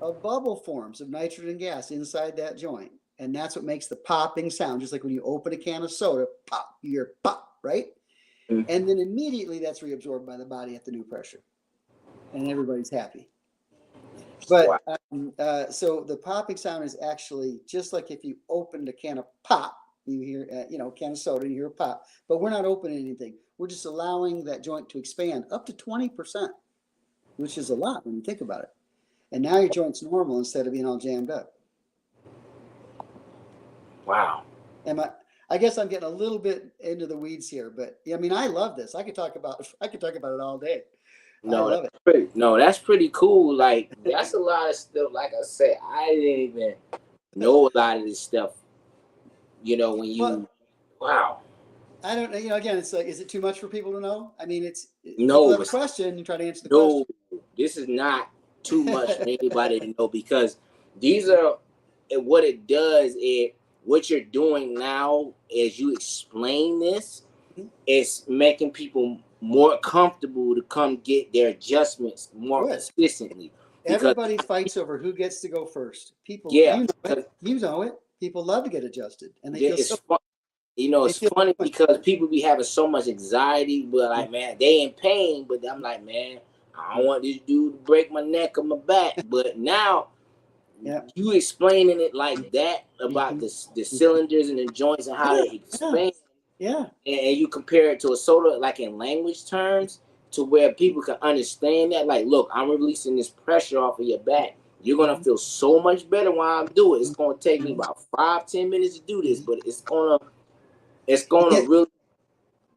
a bubble forms of nitrogen gas inside that joint. And that's what makes the popping sound. Just like when you open a can of soda, pop, you hear pop, right? Mm. And then immediately that's reabsorbed by the body at the new pressure. And everybody's happy. Wow. But so the popping sound is actually just like if you opened a can of pop, you hear, a can of soda, you hear a pop. But we're not opening anything. We're just allowing that joint to expand up to 20%, which is a lot when you think about it. And now your joint's normal instead of being all jammed up. Wow. Am I guess I'm getting a little bit into the weeds here, but I mean, I love this. I could talk about it all day. I No, that's love it. pretty. No, that's pretty cool. Like that's a lot of stuff. Like I said, I didn't even know a lot of this stuff. When Well, you, wow. I don't know. Again, it's like, is it too much for people to know? I mean, people No, have a question. You try to answer the no, question. this is not too much for anybody to know because these are what it does. What you're doing now as you explain this is making people more comfortable to come get their adjustments more Good. consistently because Everybody fights over who gets to go first. People, yeah, you know it. because You know it. People love to get adjusted, and they feel it's so. fun. They It's feel so funny much because people be having so much anxiety, but better. like, man, they in pain. But I'm like, man, I don't Mhm. want this dude to break my neck or my back. But now Yeah. you explaining it like that about Mhm. the cylinders and the joints and how Yeah. they Yeah. expand, Yeah. and you compare it to a soda, like in language terms, to where people can understand that. Like, look, I'm releasing this pressure off of your back. You're gonna Mhm. feel so much better while I'm doing it. It's gonna take me Mhm. about 5-10 minutes to do this, Mhm. but it's gonna really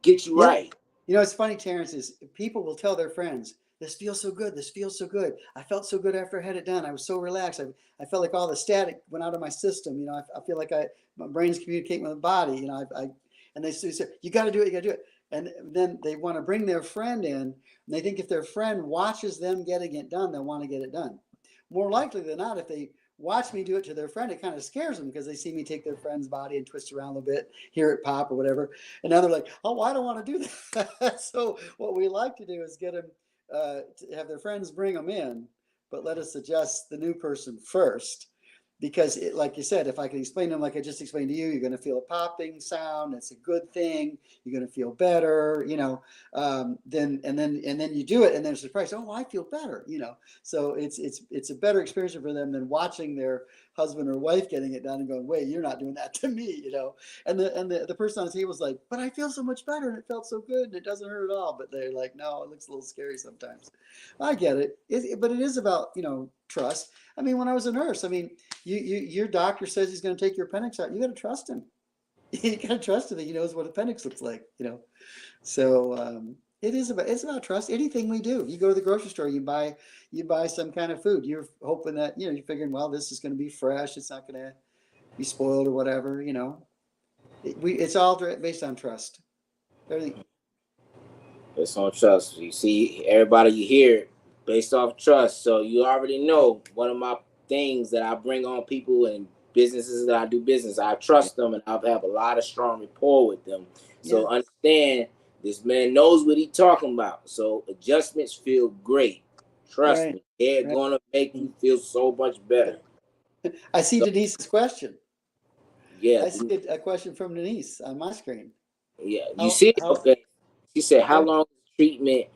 get you Yeah. right. It's funny, Terrence, is people will tell their friends, this feels so good. This feels so good. I felt so good after I had it done. I was so relaxed. I felt like all the static went out of my system. I feel like my brain's communicating with my body. And they say, you got to do it. You got to do it. And then they want to bring their friend in, and they think if their friend watches them getting it done, they'll want to get it done. More likely than not, if they watch me do it to their friend, it kind of scares them because they see me take their friend's body and twist around a little bit, hear it pop or whatever. And now they're like, oh, I don't want to do that. So what we like to do is get them to have their friends bring them in, but let us adjust the new person first. Because like you said, if I can explain them like I just explained to you, you're going to feel a popping sound. It's a good thing. You're going to feel better. Then you do it, and then it's surprised. Oh, I feel better. So it's a better experience for them than watching their husband or wife getting it done and going, wait, you're not doing that to me. And the person on the table was like, but I feel so much better and it felt so good and it doesn't hurt at all. But they're like, no, it looks a little scary sometimes. I get it. But it is about, trust. I mean, when I was a nurse, I mean, your doctor says he's going to take your appendix out. You got to trust him. You got to trust him that he knows what appendix looks like. So it's about trust. Anything we do, you go to the grocery store, you buy some kind of food. You're hoping that you're figuring, well, this is going to be fresh. It's not going to be spoiled or whatever. It's all based on trust. Everything. Based on trust. You see, everybody you hear based off trust. So you already know one of my things that I bring on people and businesses that I do business. I Yeah. trust them and I have a lot of strong rapport with them. Yeah. So understand this man knows what he's talking about. So adjustments feel great. Trust Right. me, they're Right. gonna make you feel so much better. I see So Denise's question. yeah, I see a question from Denise on my screen. yeah. You How see, how okay. She said, "How how? long is treatment?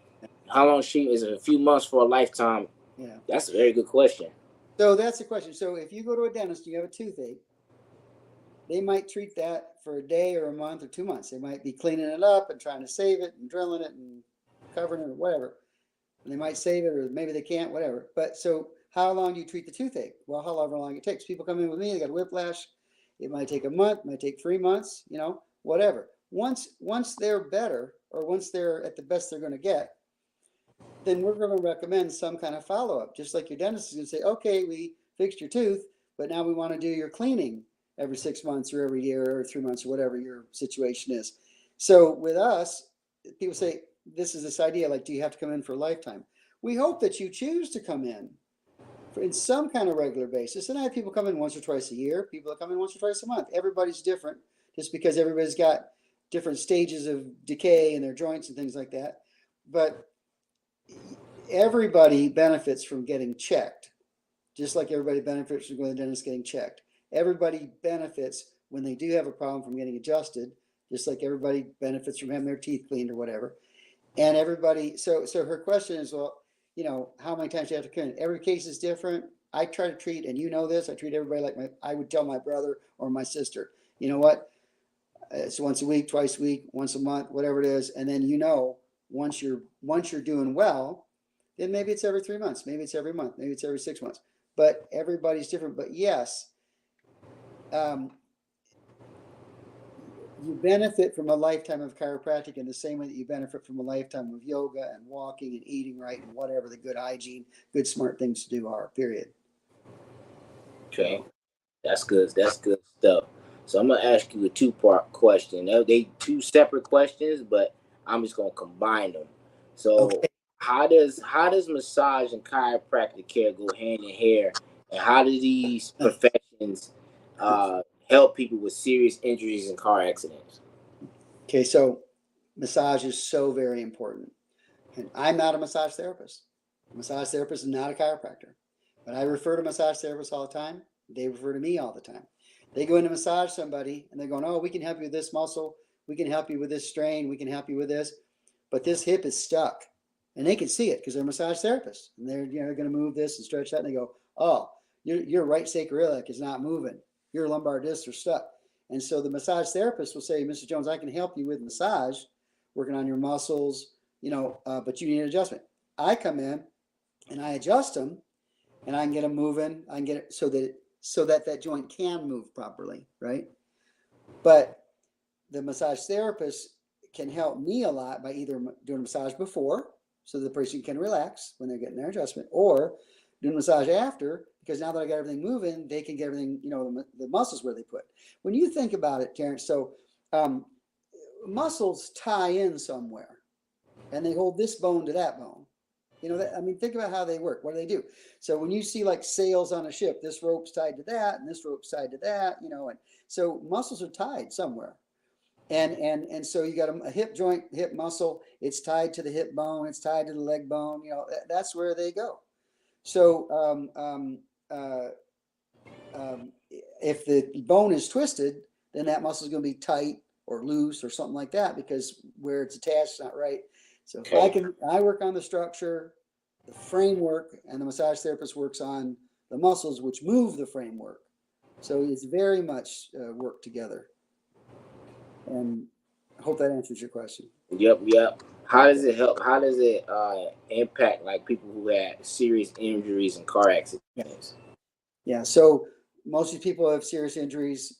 How long is treatment? Is it a few months for a lifetime?" Yeah. That's a very good question. So that's the question. So if you go to a dentist, you have a toothache, they might treat that for a day or a month or 2 months. They might be cleaning it up and trying to save it and drilling it and covering it or whatever. And they might save it or maybe they can't, whatever. But so how long do you treat the toothache? Well, however long it takes. People come in with me, they got whiplash. It might take a month, it might take 3 months, whatever. Once they're better or once they're at the best they're going to get, then we're going to recommend some kind of follow up. Just like your dentist is going to say, okay, we fixed your tooth, but now we want to do your cleaning every 6 months or every year or 3 months or whatever your situation is. So with us, people say, this idea like, do you have to come in for a lifetime? We hope that you choose to come in some kind of regular basis. And I have people come in once or twice a year, people that come in once or twice a month. Everybody's different just because everybody's got different stages of decay in their joints and things like that. But everybody benefits from getting checked. just like everybody benefits from going to the dentist getting checked. Everybody benefits when they do have a problem from getting adjusted, just like everybody benefits from having their teeth cleaned or whatever. And everybody, so her question is, well, how many times do you have to come in? Every case is different. I try to treat, and you know this, I treat everybody like I would tell my brother or my sister. You know what? It's once a week, twice a week, once a month, whatever it is. And then once you're doing well, then maybe it's every 3 months, maybe it's every month, maybe it's every 6 months. But everybody's different. But yes, um, you benefit from a lifetime of chiropractic in the same way that you benefit from a lifetime of yoga and walking and eating right and whatever the good hygiene, good smart things to do are. Period. Okay, that's good. That's good stuff. So I'm gonna ask you a two-part question. They two separate questions, but I'm just gonna combine them. So Okay. how does massage and chiropractic care go hand in hand, and how do these professions uh, help people with serious injuries and car accidents? Okay. So massage is so very important. And I'm not a massage therapist. A massage therapist is not a chiropractor. But I refer to massage therapists all the time. They refer to me all the time. They go in to massage somebody and they're going, oh, we can help you with this muscle. We can help you with this strain. We can help you with this. But this hip is stuck. And they can see it because they're massage therapists. And they're going to move this and stretch that. And they go, oh, your right sacroiliac is not moving. Your lumbar discs are stuck. And so the massage therapist will say, Mr. Jones, I can help you with massage, working on your muscles, but you need an adjustment. I come in and I adjust them, and I can get them moving. I can get it so that joint can move properly, right? But the massage therapist can help me a lot by either doing a massage before, so the person can relax when they're getting their adjustment, or doing a massage after, because now that I got everything moving, they can get everything, the muscles where they put. When you think about it, Terrence, so um, muscles tie in somewhere and they hold this bone to that bone. Think about how they work. What do they do? So when you see like sails on a ship, this rope's tied to that, and this rope's tied to that, and so muscles are tied somewhere. And so you got a hip joint, hip muscle. It's tied to the hip bone. It's tied to the leg bone. That's where they go. So uh, if the bone is twisted, then that muscle is going to be tight or loose or something like that because where it's attached is not right. So if Okay. I work on the structure, the framework, and the massage therapist works on the muscles which move the framework. So it's very much work together. And I hope that answers your question. Yep, yep. How Okay. does it help? How does it impact like people who had serious injuries and car Yeah. accidents? Yeah. So most of the people have serious injuries.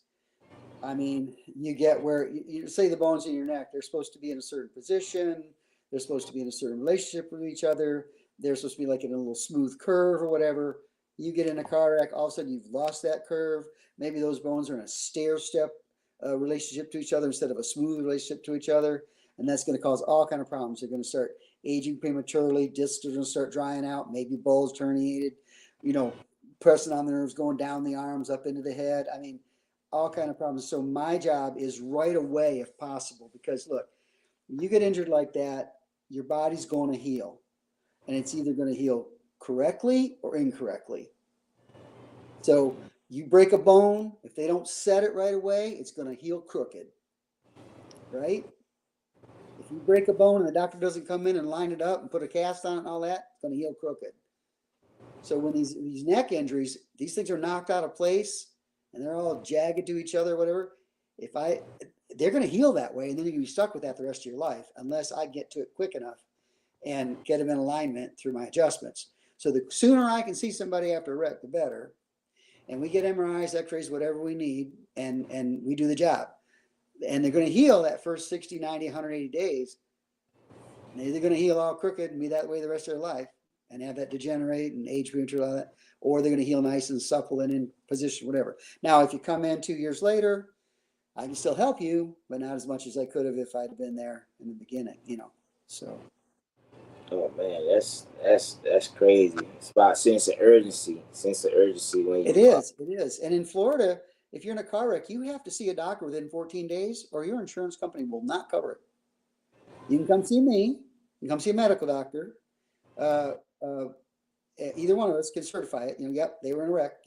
I mean, you get where you say the bones in your neck, they're supposed to be in a certain position. They're supposed to be in a certain relationship with each other. They're supposed to be like in a little smooth curve or whatever. You get in a car wreck, all of a sudden you've lost that curve. Maybe those bones are in a stair step relationship to each other instead of a smooth relationship to each other. And that's going to cause all kind of problems. They're going to start aging prematurely. Discs are going to start drying out. Maybe bulge herniated, you know, pressing on the nerves, going down the arms, up into the head. I mean, all kind of problems. So my job is right away, if possible, because look, you get injured like that, your body's going to heal, and it's either going to heal correctly or incorrectly. So you break a bone, if they don't set it right away, it's going to heal crooked, right? If you break a bone and the doctor doesn't come in and line it up and put a cast on it and all that, it's going to heal crooked. So when these neck injuries, these things are knocked out of place and they're all jagged to each other, whatever. If I, they're going to heal that way, and then you're going to be stuck with that the rest of your life unless I get to it quick enough and get them in alignment through my adjustments. So the sooner I can see somebody after a wreck, the better. And we get MRIs, X-rays, whatever we need, and we do the job. And they're going to heal that first 60, 90, 180 days. And they're going to heal all crooked and be that way the rest of their life and have that degenerate and age prematurely, all that, or they're going to heal nice and supple and in position, whatever. Now, if you come in 2 years later, I can still help you, but not as much as I could have if I'd been there in the beginning, So Oh man, that's crazy. It's about sense of urgency when it you is, it is. And in Florida, if you're in a car wreck, you have to see a doctor within 14 days, or your insurance company will not cover it. You can come see me, you can come see a medical doctor. Uh, uh, either one of us can certify it. Yep, they were in a wreck.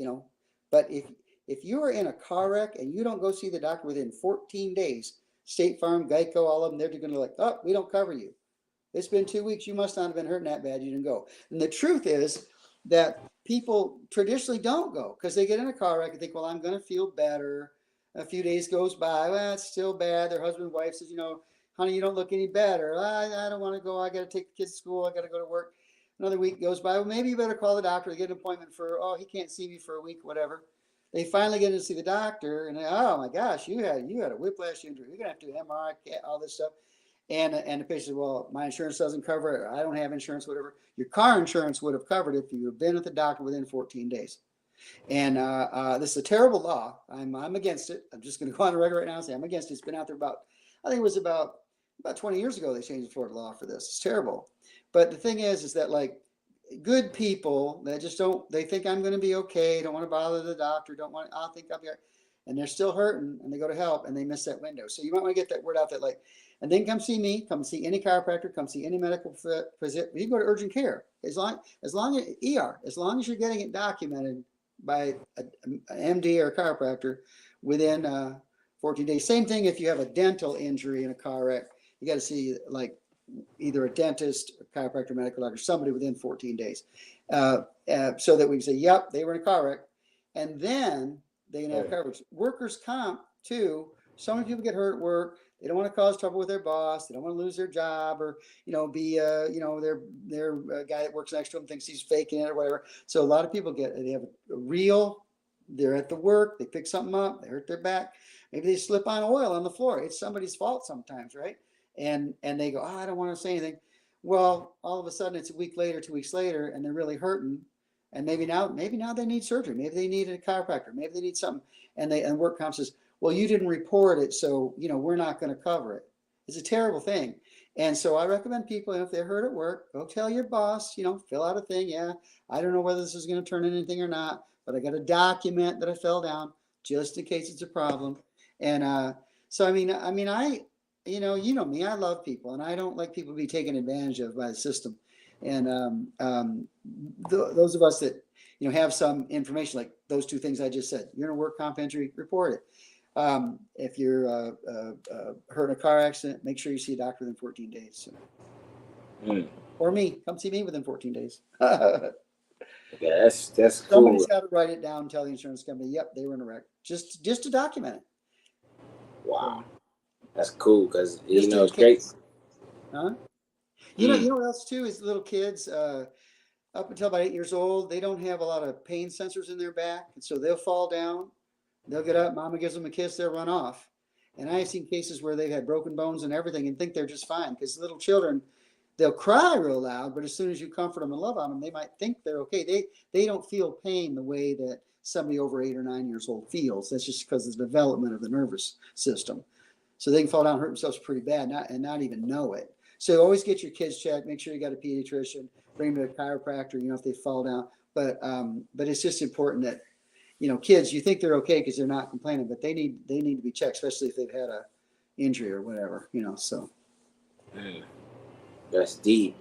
But if you are in a car wreck and you don't go see the doctor within 14 days, State Farm, Geico, all of them, they're going to like, oh, we don't cover you. It's been 2 weeks. You must not have been hurting that bad. You didn't go. And the truth is that people traditionally don't go because they get in a car wreck and think, well, I'm going to feel better. A few days goes by. Well, it's still bad. Their husband, wife says, honey, you don't look any better. I don't want to go. I got to take the kids to school. I got to go to work. Another week goes by. Well, maybe you better call the doctor to get an appointment for, oh, he can't see me for a week, whatever. They finally get in to see the doctor and oh my gosh, you had a whiplash injury. You're going to have to do MRI, all this stuff. And the patient says, well, my insurance doesn't cover it, or I don't have insurance, whatever. Your car insurance would have covered it if you had been at the doctor within 14 days. And this is a terrible law. I'm against it. I'm just going to go on the record right now and say I'm against it. It's been out there I think it was about 20 years ago they changed the Florida law for this. It's terrible. But the thing is that like good people that just they think I'm going to be okay, don't want to bother the doctor, I think I'll be right. And they're still hurting and they go to help and they miss that window. So you might want to get that word out that like, and then come see me, come see any chiropractor, come see any medical physician. You can go to urgent care as long as ER, as long as you're getting it documented by an MD or a chiropractor within 14 days. Same thing if you have a dental injury in a car wreck, you got to see like either a dentist, a chiropractor, medical doctor, somebody within 14 days, so that we can say, yep, they were in a car wreck, and then they can have coverage. Workers' comp too. So many people get hurt at work. They don't want to cause trouble with their boss. They don't want to lose their job or, be, their guy that works next to them thinks he's faking it or whatever. So a lot of people they have they're at the work, they pick something up, they hurt their back. Maybe they slip on oil on the floor. It's somebody's fault sometimes, right? And they go, oh, I don't want to say anything. Well, all of a sudden it's a week later, 2 weeks later, and they're really hurting. And maybe now they need surgery. Maybe they need a chiropractor. Maybe they need something. And work comp says, well, you didn't report it, so we're not going to cover it. It's a terrible thing. And so I recommend people, if they're hurt at work, go tell your boss, fill out a thing. Yeah, I don't know whether this is going to turn into anything or not, but I got to document that I fell down just in case it's a problem. And so you know me, I love people, and I don't like people to be taken advantage of by the system. And those of us that have some information like those two things I just said, you're in a work comp injury, report it. If you're hurt in a car accident, make sure you see a doctor within 14 days. Or me, come see me within 14 days. Yeah, that's cool. Somebody's got to write it down and tell the insurance company, yep, they were in a wreck, just to document it. Wow, that's cool because it's great. Huh? You know what else too is little kids up until about 8 years old, they don't have a lot of pain sensors in their back, and so they'll fall down. They'll get up, mama gives them a kiss, they'll run off. And I've seen cases where they've had broken bones and everything and think they're just fine because little children, they'll cry real loud, but as soon as you comfort them and love on them, they might think they're okay. They don't feel pain the way that somebody over 8 or 9 years old feels. That's just because of the development of the nervous system. So they can fall down and hurt themselves pretty bad and not even know it. So always get your kids checked. Make sure you got a pediatrician. Bring them to a chiropractor, if they fall down. But it's just important that, kids, you think they're okay because they're not complaining, but they need to be checked, especially if they've had a injury or whatever, so. That's deep.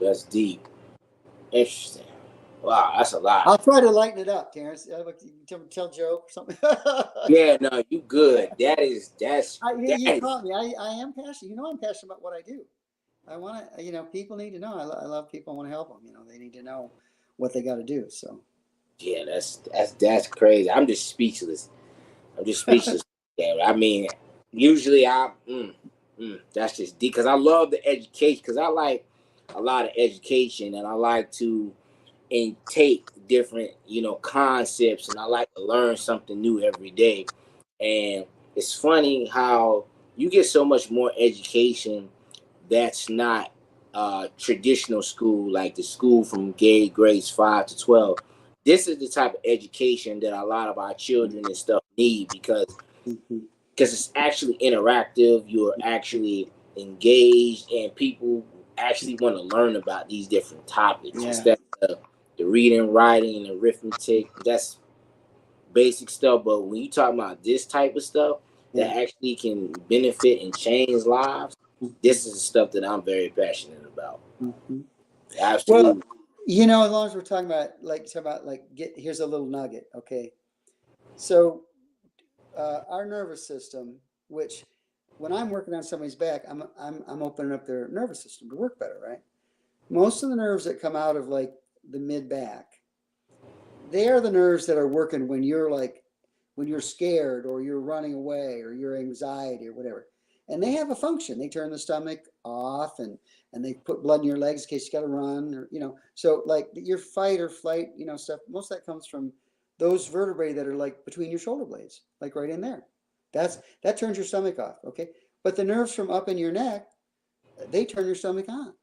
Interesting. Wow, that's a lot. I'll try to lighten it up, Terrence. Tell a joke or something. Yeah, no, you good. You caught me. I am passionate. I'm passionate about what I do. I want to, people need to know. I love people. I want to help them. They need to know what they got to do. So. Yeah, that's crazy. I'm just speechless. Yeah, I mean, usually that's just deep because I love the education because I like a lot of education and I like to intake different concepts and I like to learn something new every day. And it's funny how you get so much more education that's not traditional school, like the school from grades 5 to 12. This is the type of education that a lot of our children and stuff need because it's actually interactive. You're actually engaged, and people actually want to learn about these different topics instead of the reading, writing, and arithmetic. That's basic stuff. But when you talk about this type of stuff that actually can benefit and change lives, this is the stuff that I'm very passionate about. Absolutely. Well, As long as we're talking about here's a little nugget. Okay. So our nervous system, which when I'm working on somebody's back, I'm opening up their nervous system to work better, right? Most of the nerves that come out of like the mid back, they are the nerves that are working when you're scared or you're running away or your anxiety or whatever. And they have a function. They turn the stomach off and they put blood in your legs in case you got to run or so like your fight or flight, stuff. Most of that comes from those vertebrae that are like between your shoulder blades, like right in there. That turns your stomach off. Okay. But the nerves from up in your neck, they turn your stomach on.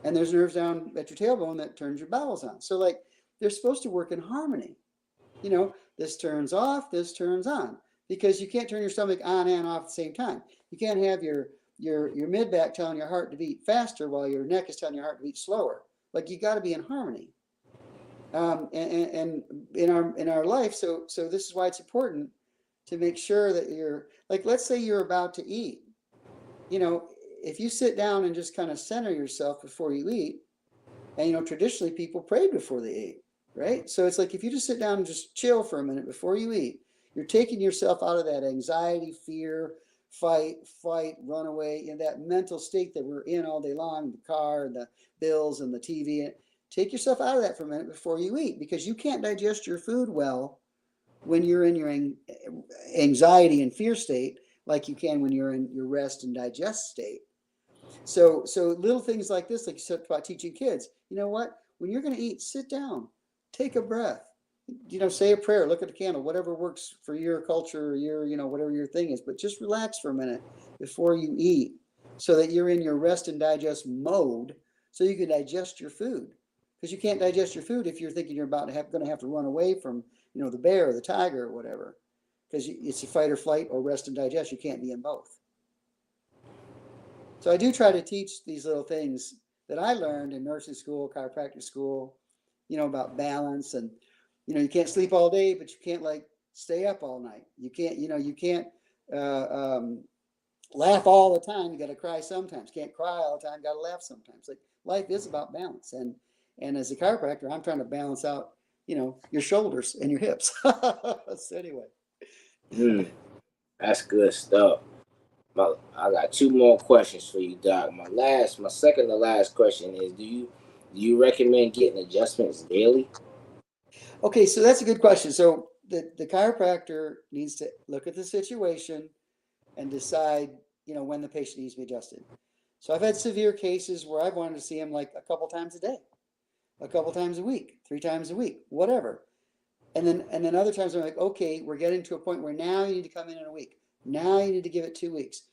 And there's nerves down at your tailbone that turns your bowels on. So like they're supposed to work in harmony. This turns off, this turns on, because you can't turn your stomach on and off at the same time. You can't have your mid back telling your heart to beat faster while your neck is telling your heart to beat slower. Like you got to be in harmony. And in our life, so this is why it's important to make sure that you're like, let's say you're about to eat. You know, if you sit down and just kind of center yourself before you eat, and traditionally people prayed before they ate, right? So it's like if you just sit down and just chill for a minute before you eat, you're taking yourself out of that anxiety, fear, fight, run away, that mental state that we're in all day long, the car, the bills, and the TV. Take yourself out of that for a minute before you eat, because you can't digest your food well when you're in your anxiety and fear state like you can when you're in your rest and digest state. So little things like this, like you said about teaching kids, you know what? When you're going to eat, sit down, take a breath, say a prayer, look at the candle, whatever works for your culture or your, whatever your thing is, but just relax for a minute before you eat so that you're in your rest and digest mode so you can digest your food. Because you can't digest your food if you're thinking you're going to have to run away from, the bear or the tiger or whatever, because it's a fight or flight or rest and digest. You can't be in both. So I do try to teach these little things that I learned in nursing school, chiropractic school, about balance and, you can't sleep all day, but you can't like stay up all night. You can't uh, um, laugh all the time. You got to cry sometimes. Can't cry all the time. Got to laugh sometimes. Like life is about balance. And as a chiropractor, I'm trying to balance out, your shoulders and your hips. So anyway. Mm, that's good stuff. I got two more questions for you, Doc. My second to last question is: Do you recommend getting adjustments daily? Okay, so that's a good question. So the chiropractor needs to look at the situation and decide, when the patient needs to be adjusted. So I've had severe cases where I've wanted to see him like a couple times a day, a couple times a week, 3 times a week, whatever. And then other times I'm like, okay, we're getting to a point where now you need to come in a week. Now you need to give it 2 weeks.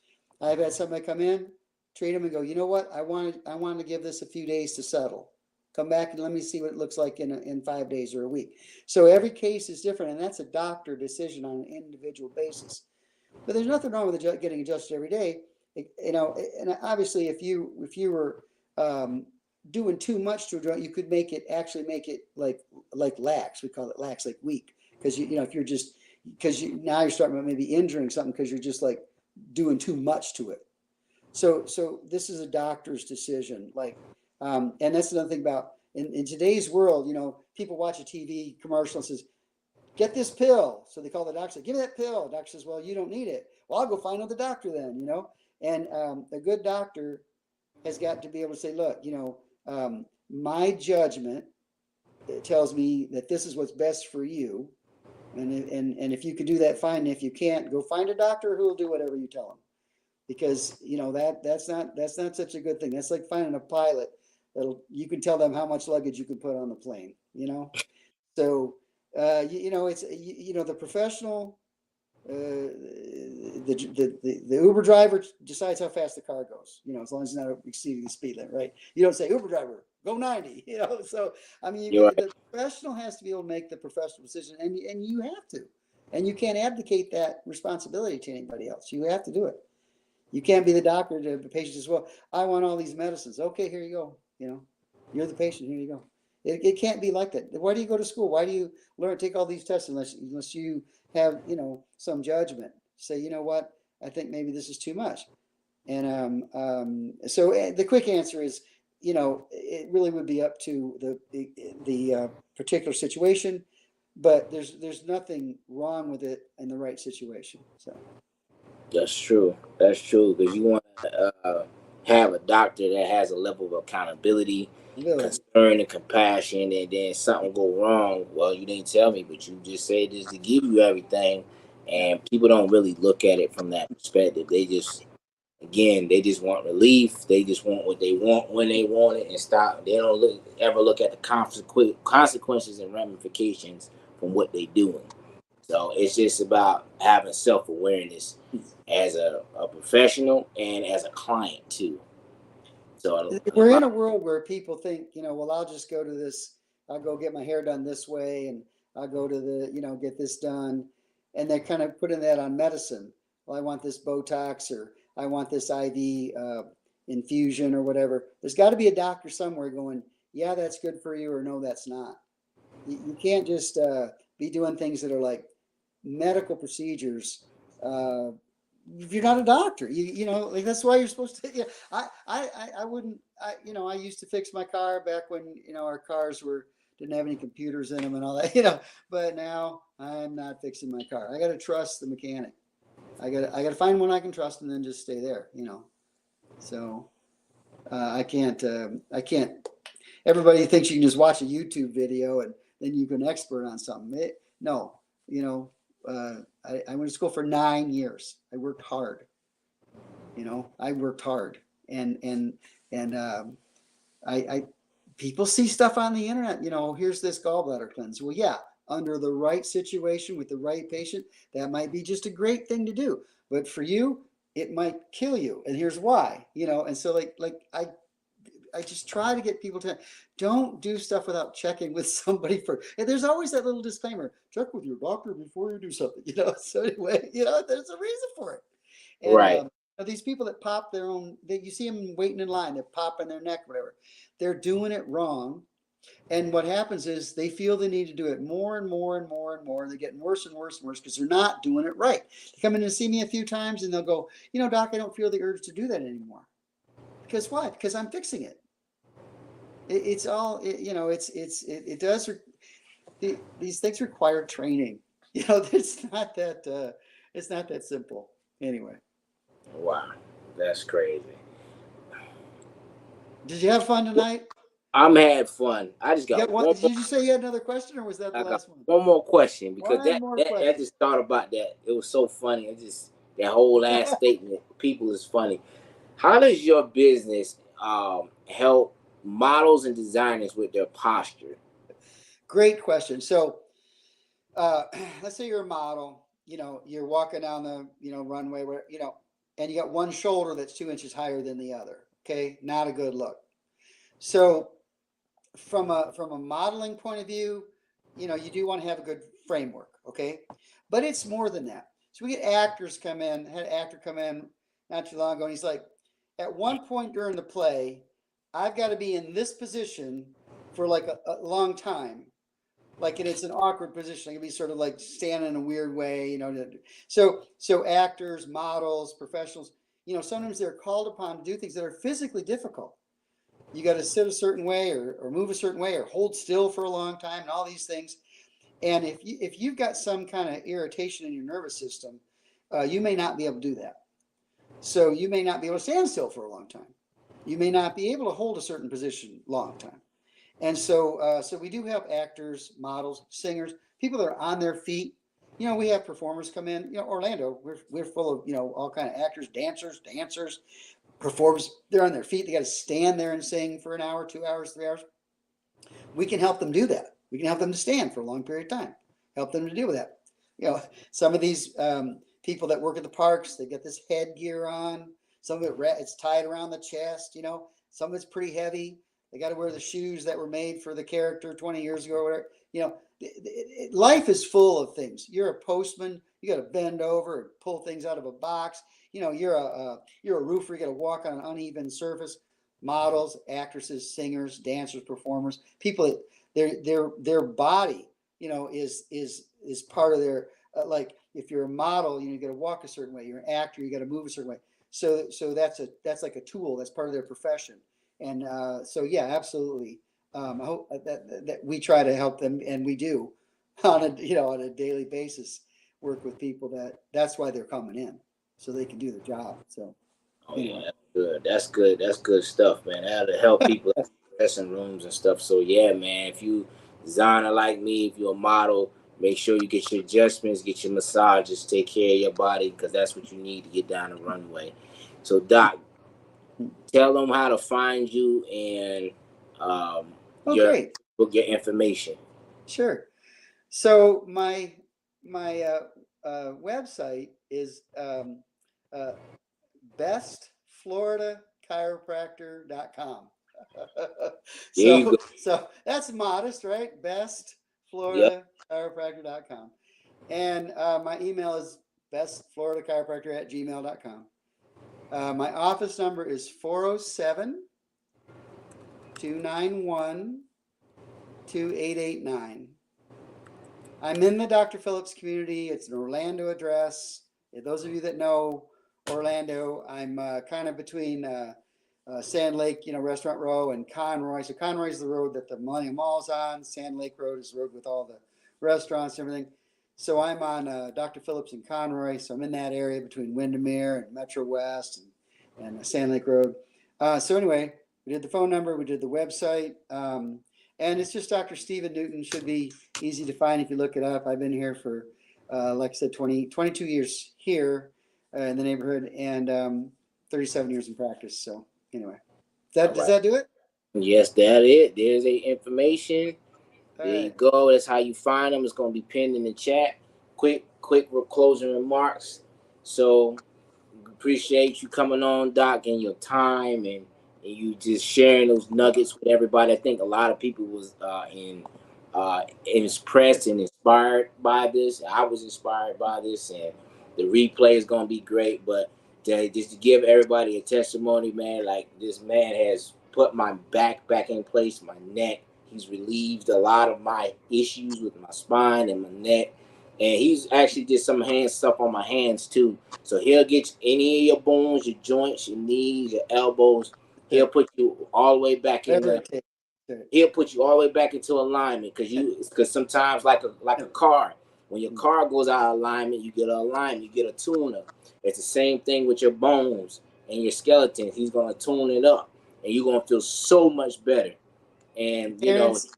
I've had somebody come in, treat them, and go, you know what? I wanted to give this a few days to settle. Come back and let me see what it looks like in 5 days or a week. So every case is different, and that's a doctor decision on an individual basis. But there's nothing wrong with getting adjusted every day. And obviously, if you were doing too much to a joint, you could make it like lax. We call it lax, like weak, because if you're just because now you're starting about maybe injuring something because you're just like doing too much to it. So this is a doctor's decision. And that's another thing about in today's world. People watch a TV commercial and says, get this pill. So they call the doctor, say, give me that pill. The doctor says, well, you don't need it. Well, I'll go find another doctor then. And a good doctor has got to be able to say, look, my judgment tells me that this is what's best for you. And if you can do that, fine. And if you can't, go find a doctor who will do whatever you tell them. Because that's not such a good thing. That's like finding a pilot you can tell them how much luggage you can put on the plane. So it's the professional, the Uber driver decides how fast the car goes. As long as it's not exceeding the speed limit, right? You don't say Uber driver go 90. So I mean, You're right. the professional has to be able to make the professional decision, and you have to, and you can't abdicate that responsibility to anybody else. You have to do it. You can't be the doctor to the patient as well. I want all these medicines. Okay, here you go. You're the patient. Here you go. It can't be like that. Why do you go to school? Why do you take all these tests unless you have some judgment? Say, you know what? I think maybe this is too much. And so the quick answer is, it really would be up to the particular situation, but there's nothing wrong with it in the right situation. So That's true. That's true because you want to have a doctor that has a level of accountability, really, concern, and compassion. And then something go wrong. Well, you didn't tell me, but you just said this to give you everything. yeah. And people don't really look at it from that perspective. They just, again, they just want relief. They just want what they want when they want it and stop. They don't ever look at the consequences and ramifications from what they doing. So it's just about having self awareness as a professional and as a client too. So a We're in lot, a world where people think, well, I'll just go to this, I'll go get my hair done this way, and I'll go to get this done. And they're kind of putting that on medicine. Well, I want this Botox, or I want this IV infusion, or whatever. There's got to be a doctor somewhere going, yeah, that's good for you, or no, that's not. You can't just be doing things that are like medical procedures. Uh, if you're not a doctor, like that's why you're supposed to. Yeah, I wouldn't. I used to fix my car back when our cars didn't have any computers in them and all that. But now I'm not fixing my car. I got to trust the mechanic. I got to find one I can trust and then just stay there. So I can't. Everybody thinks you can just watch a YouTube video and then you can expert on something. No, I went to school for 9 years. I worked hard. I worked hard, and I people see stuff on the internet. Here's this gallbladder cleanse. Well, yeah, under the right situation with the right patient, that might be just a great thing to do. But for you, it might kill you, and here's why. And so like I just try to get people to don't do stuff without checking with somebody first. And there's always that little disclaimer: check with your doctor before you do something. So anyway, there's a reason for it. And right, these people that pop their own, you see them waiting in line, they're popping their neck, whatever. They're doing it wrong. And what happens is they feel they need to do it more and more and more and more. They're getting worse and worse and worse because they're not doing it right. They come in and see me a few times and they'll go, doc, I don't feel the urge to do that anymore. Because why? Because I'm fixing it. It's all, it does, these things require training. It's not that simple. Anyway. wow, that's crazy. Did you have fun tonight? I'm had fun. I just You got got one. one Did more. you say you had another question, or was that the I got last one? one more question because One that more that I question. just thought about that. It was so funny. It just that whole last statement. People is funny. How does your business help models and designers with their posture? Great question. So, uh, let's say you're a model. You're walking down the runway where and you got one shoulder that's 2 inches higher than the other. Okay, not a good look. So, from a modeling point of view, you do want to have a good framework. Okay, but it's more than that. So we get actors come in. Had an actor come in not too long ago, and he's like, at one point during the play, I've got to be in this position for like a long time. Like, and it's an awkward position. I can be sort of like standing in a weird way, So actors, models, professionals, sometimes they're called upon to do things that are physically difficult. You got to sit a certain way, or move a certain way, or hold still for a long time, and all these things. And if you've got some kind of irritation in your nervous system, you may not be able to do that. So you may not be able to stand still for a long time. You may not be able to hold a certain position long time. And so we do have actors, models, singers, people that are on their feet. We have performers come in. Orlando, we're full of all kind of actors, dancers, performers. They're on their feet. They got to stand there and sing for an hour, 2 hours, 3 hours. We can help them do that. We can help them to stand for a long period of time. Help them to deal with that. Some of these people that work at the parks, they get this headgear on. Some of it's tied around the chest. Some of it's pretty heavy. They got to wear the shoes that were made for the character 20 years ago or whatever. Life is full of things. You're a postman. You got to bend over and pull things out of a box. You're a roofer. You got to walk on an uneven surface. Models, actresses, singers, dancers, performers, people that their body, is part of their like if you're a model, you got to walk a certain way. You're an actor, you got to move a certain way. So that's like a tool. That's part of their profession. And so, yeah, absolutely. I hope that we try to help them, and we do on a daily basis, work with people that's why they're coming in, so they can do their job. So Oh yeah, anyway, that's good. That's good. That's good stuff, man. That'll help people in dressing rooms and stuff. So yeah, man. If you designer like me, if you're a model, make sure you get your adjustments, get your massages, take care of your body because that's what you need to get down the runway. So Doc, tell them how to find you and oh, your great, book, your information. sure. So my website is uh, bestfloridachiropractor.com. There you go. So that's modest, right? Yep. Bestfloridachiropractor.com. And my email is bestfloridachiropractor@gmail.com. My office number is 407-291-2889. I'm in the Dr. Phillips community. It's an Orlando address. Those of you that know Orlando, I'm kind of between Sand Lake, Restaurant Row, and Conroy. So Conroy is the road that the Millennium Mall's on. Sand Lake Road is the road with all the restaurants and everything. So I'm on Dr. Phillips and Conroy. So I'm in that area between Windermere and Metro West and Sand Lake Road. So anyway, we did the phone number, we did the website, and it's just Dr. Stephen Newton. Should be easy to find if you look it up. I've been here for, like I said, 22 years here in the neighborhood, and 37 years in practice. So anyway, All does right. that do it? Yes, that it. There's a information. All There you right. go. That's how you find them. It's gonna be pinned in the chat. Quick closing remarks. So appreciate you coming on, Doc, and your time and you just sharing those nuggets with everybody. I think a lot of people was impressed and inspired by this. I was inspired by this, and the replay is gonna be great. But just to give everybody a testimony, man, like this man has put my back in place, my neck. He's relieved a lot of my issues with my spine and my neck, and he's actually did some hand stuff on my hands too. So he'll get any of your bones, your joints, your knees, your elbows. He'll Sure. put you all the way back in Whatever the it takes. Sure. he'll put you all the way back into alignment because sometimes like a car, when your car goes out of alignment, you get an alignment, you get a tune up. It's the same thing with your bones and your skeleton. He's gonna tune it up, and you're gonna feel so much better. And Terrence,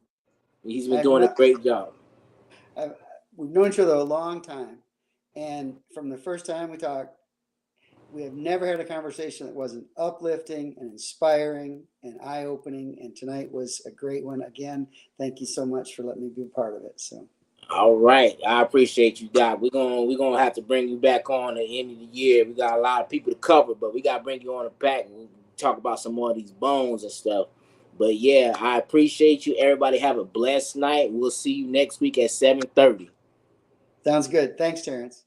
he's been I've doing a not, great job. I've, we've known each other a long time, and from the first time we talked, we have never had a conversation that wasn't uplifting and inspiring and eye-opening. And tonight was a great one. Again, thank you so much for letting me be a part of it. So All right, I appreciate you, Doc. We're gonna have to bring you back on at the end of the year. We got a lot of people to cover, but we gotta bring you on the pack and talk about some more of these bones and stuff. But yeah, I appreciate you. Everybody have a blessed night. We'll see you next week at 7:30. sounds good. Thanks, Terrence.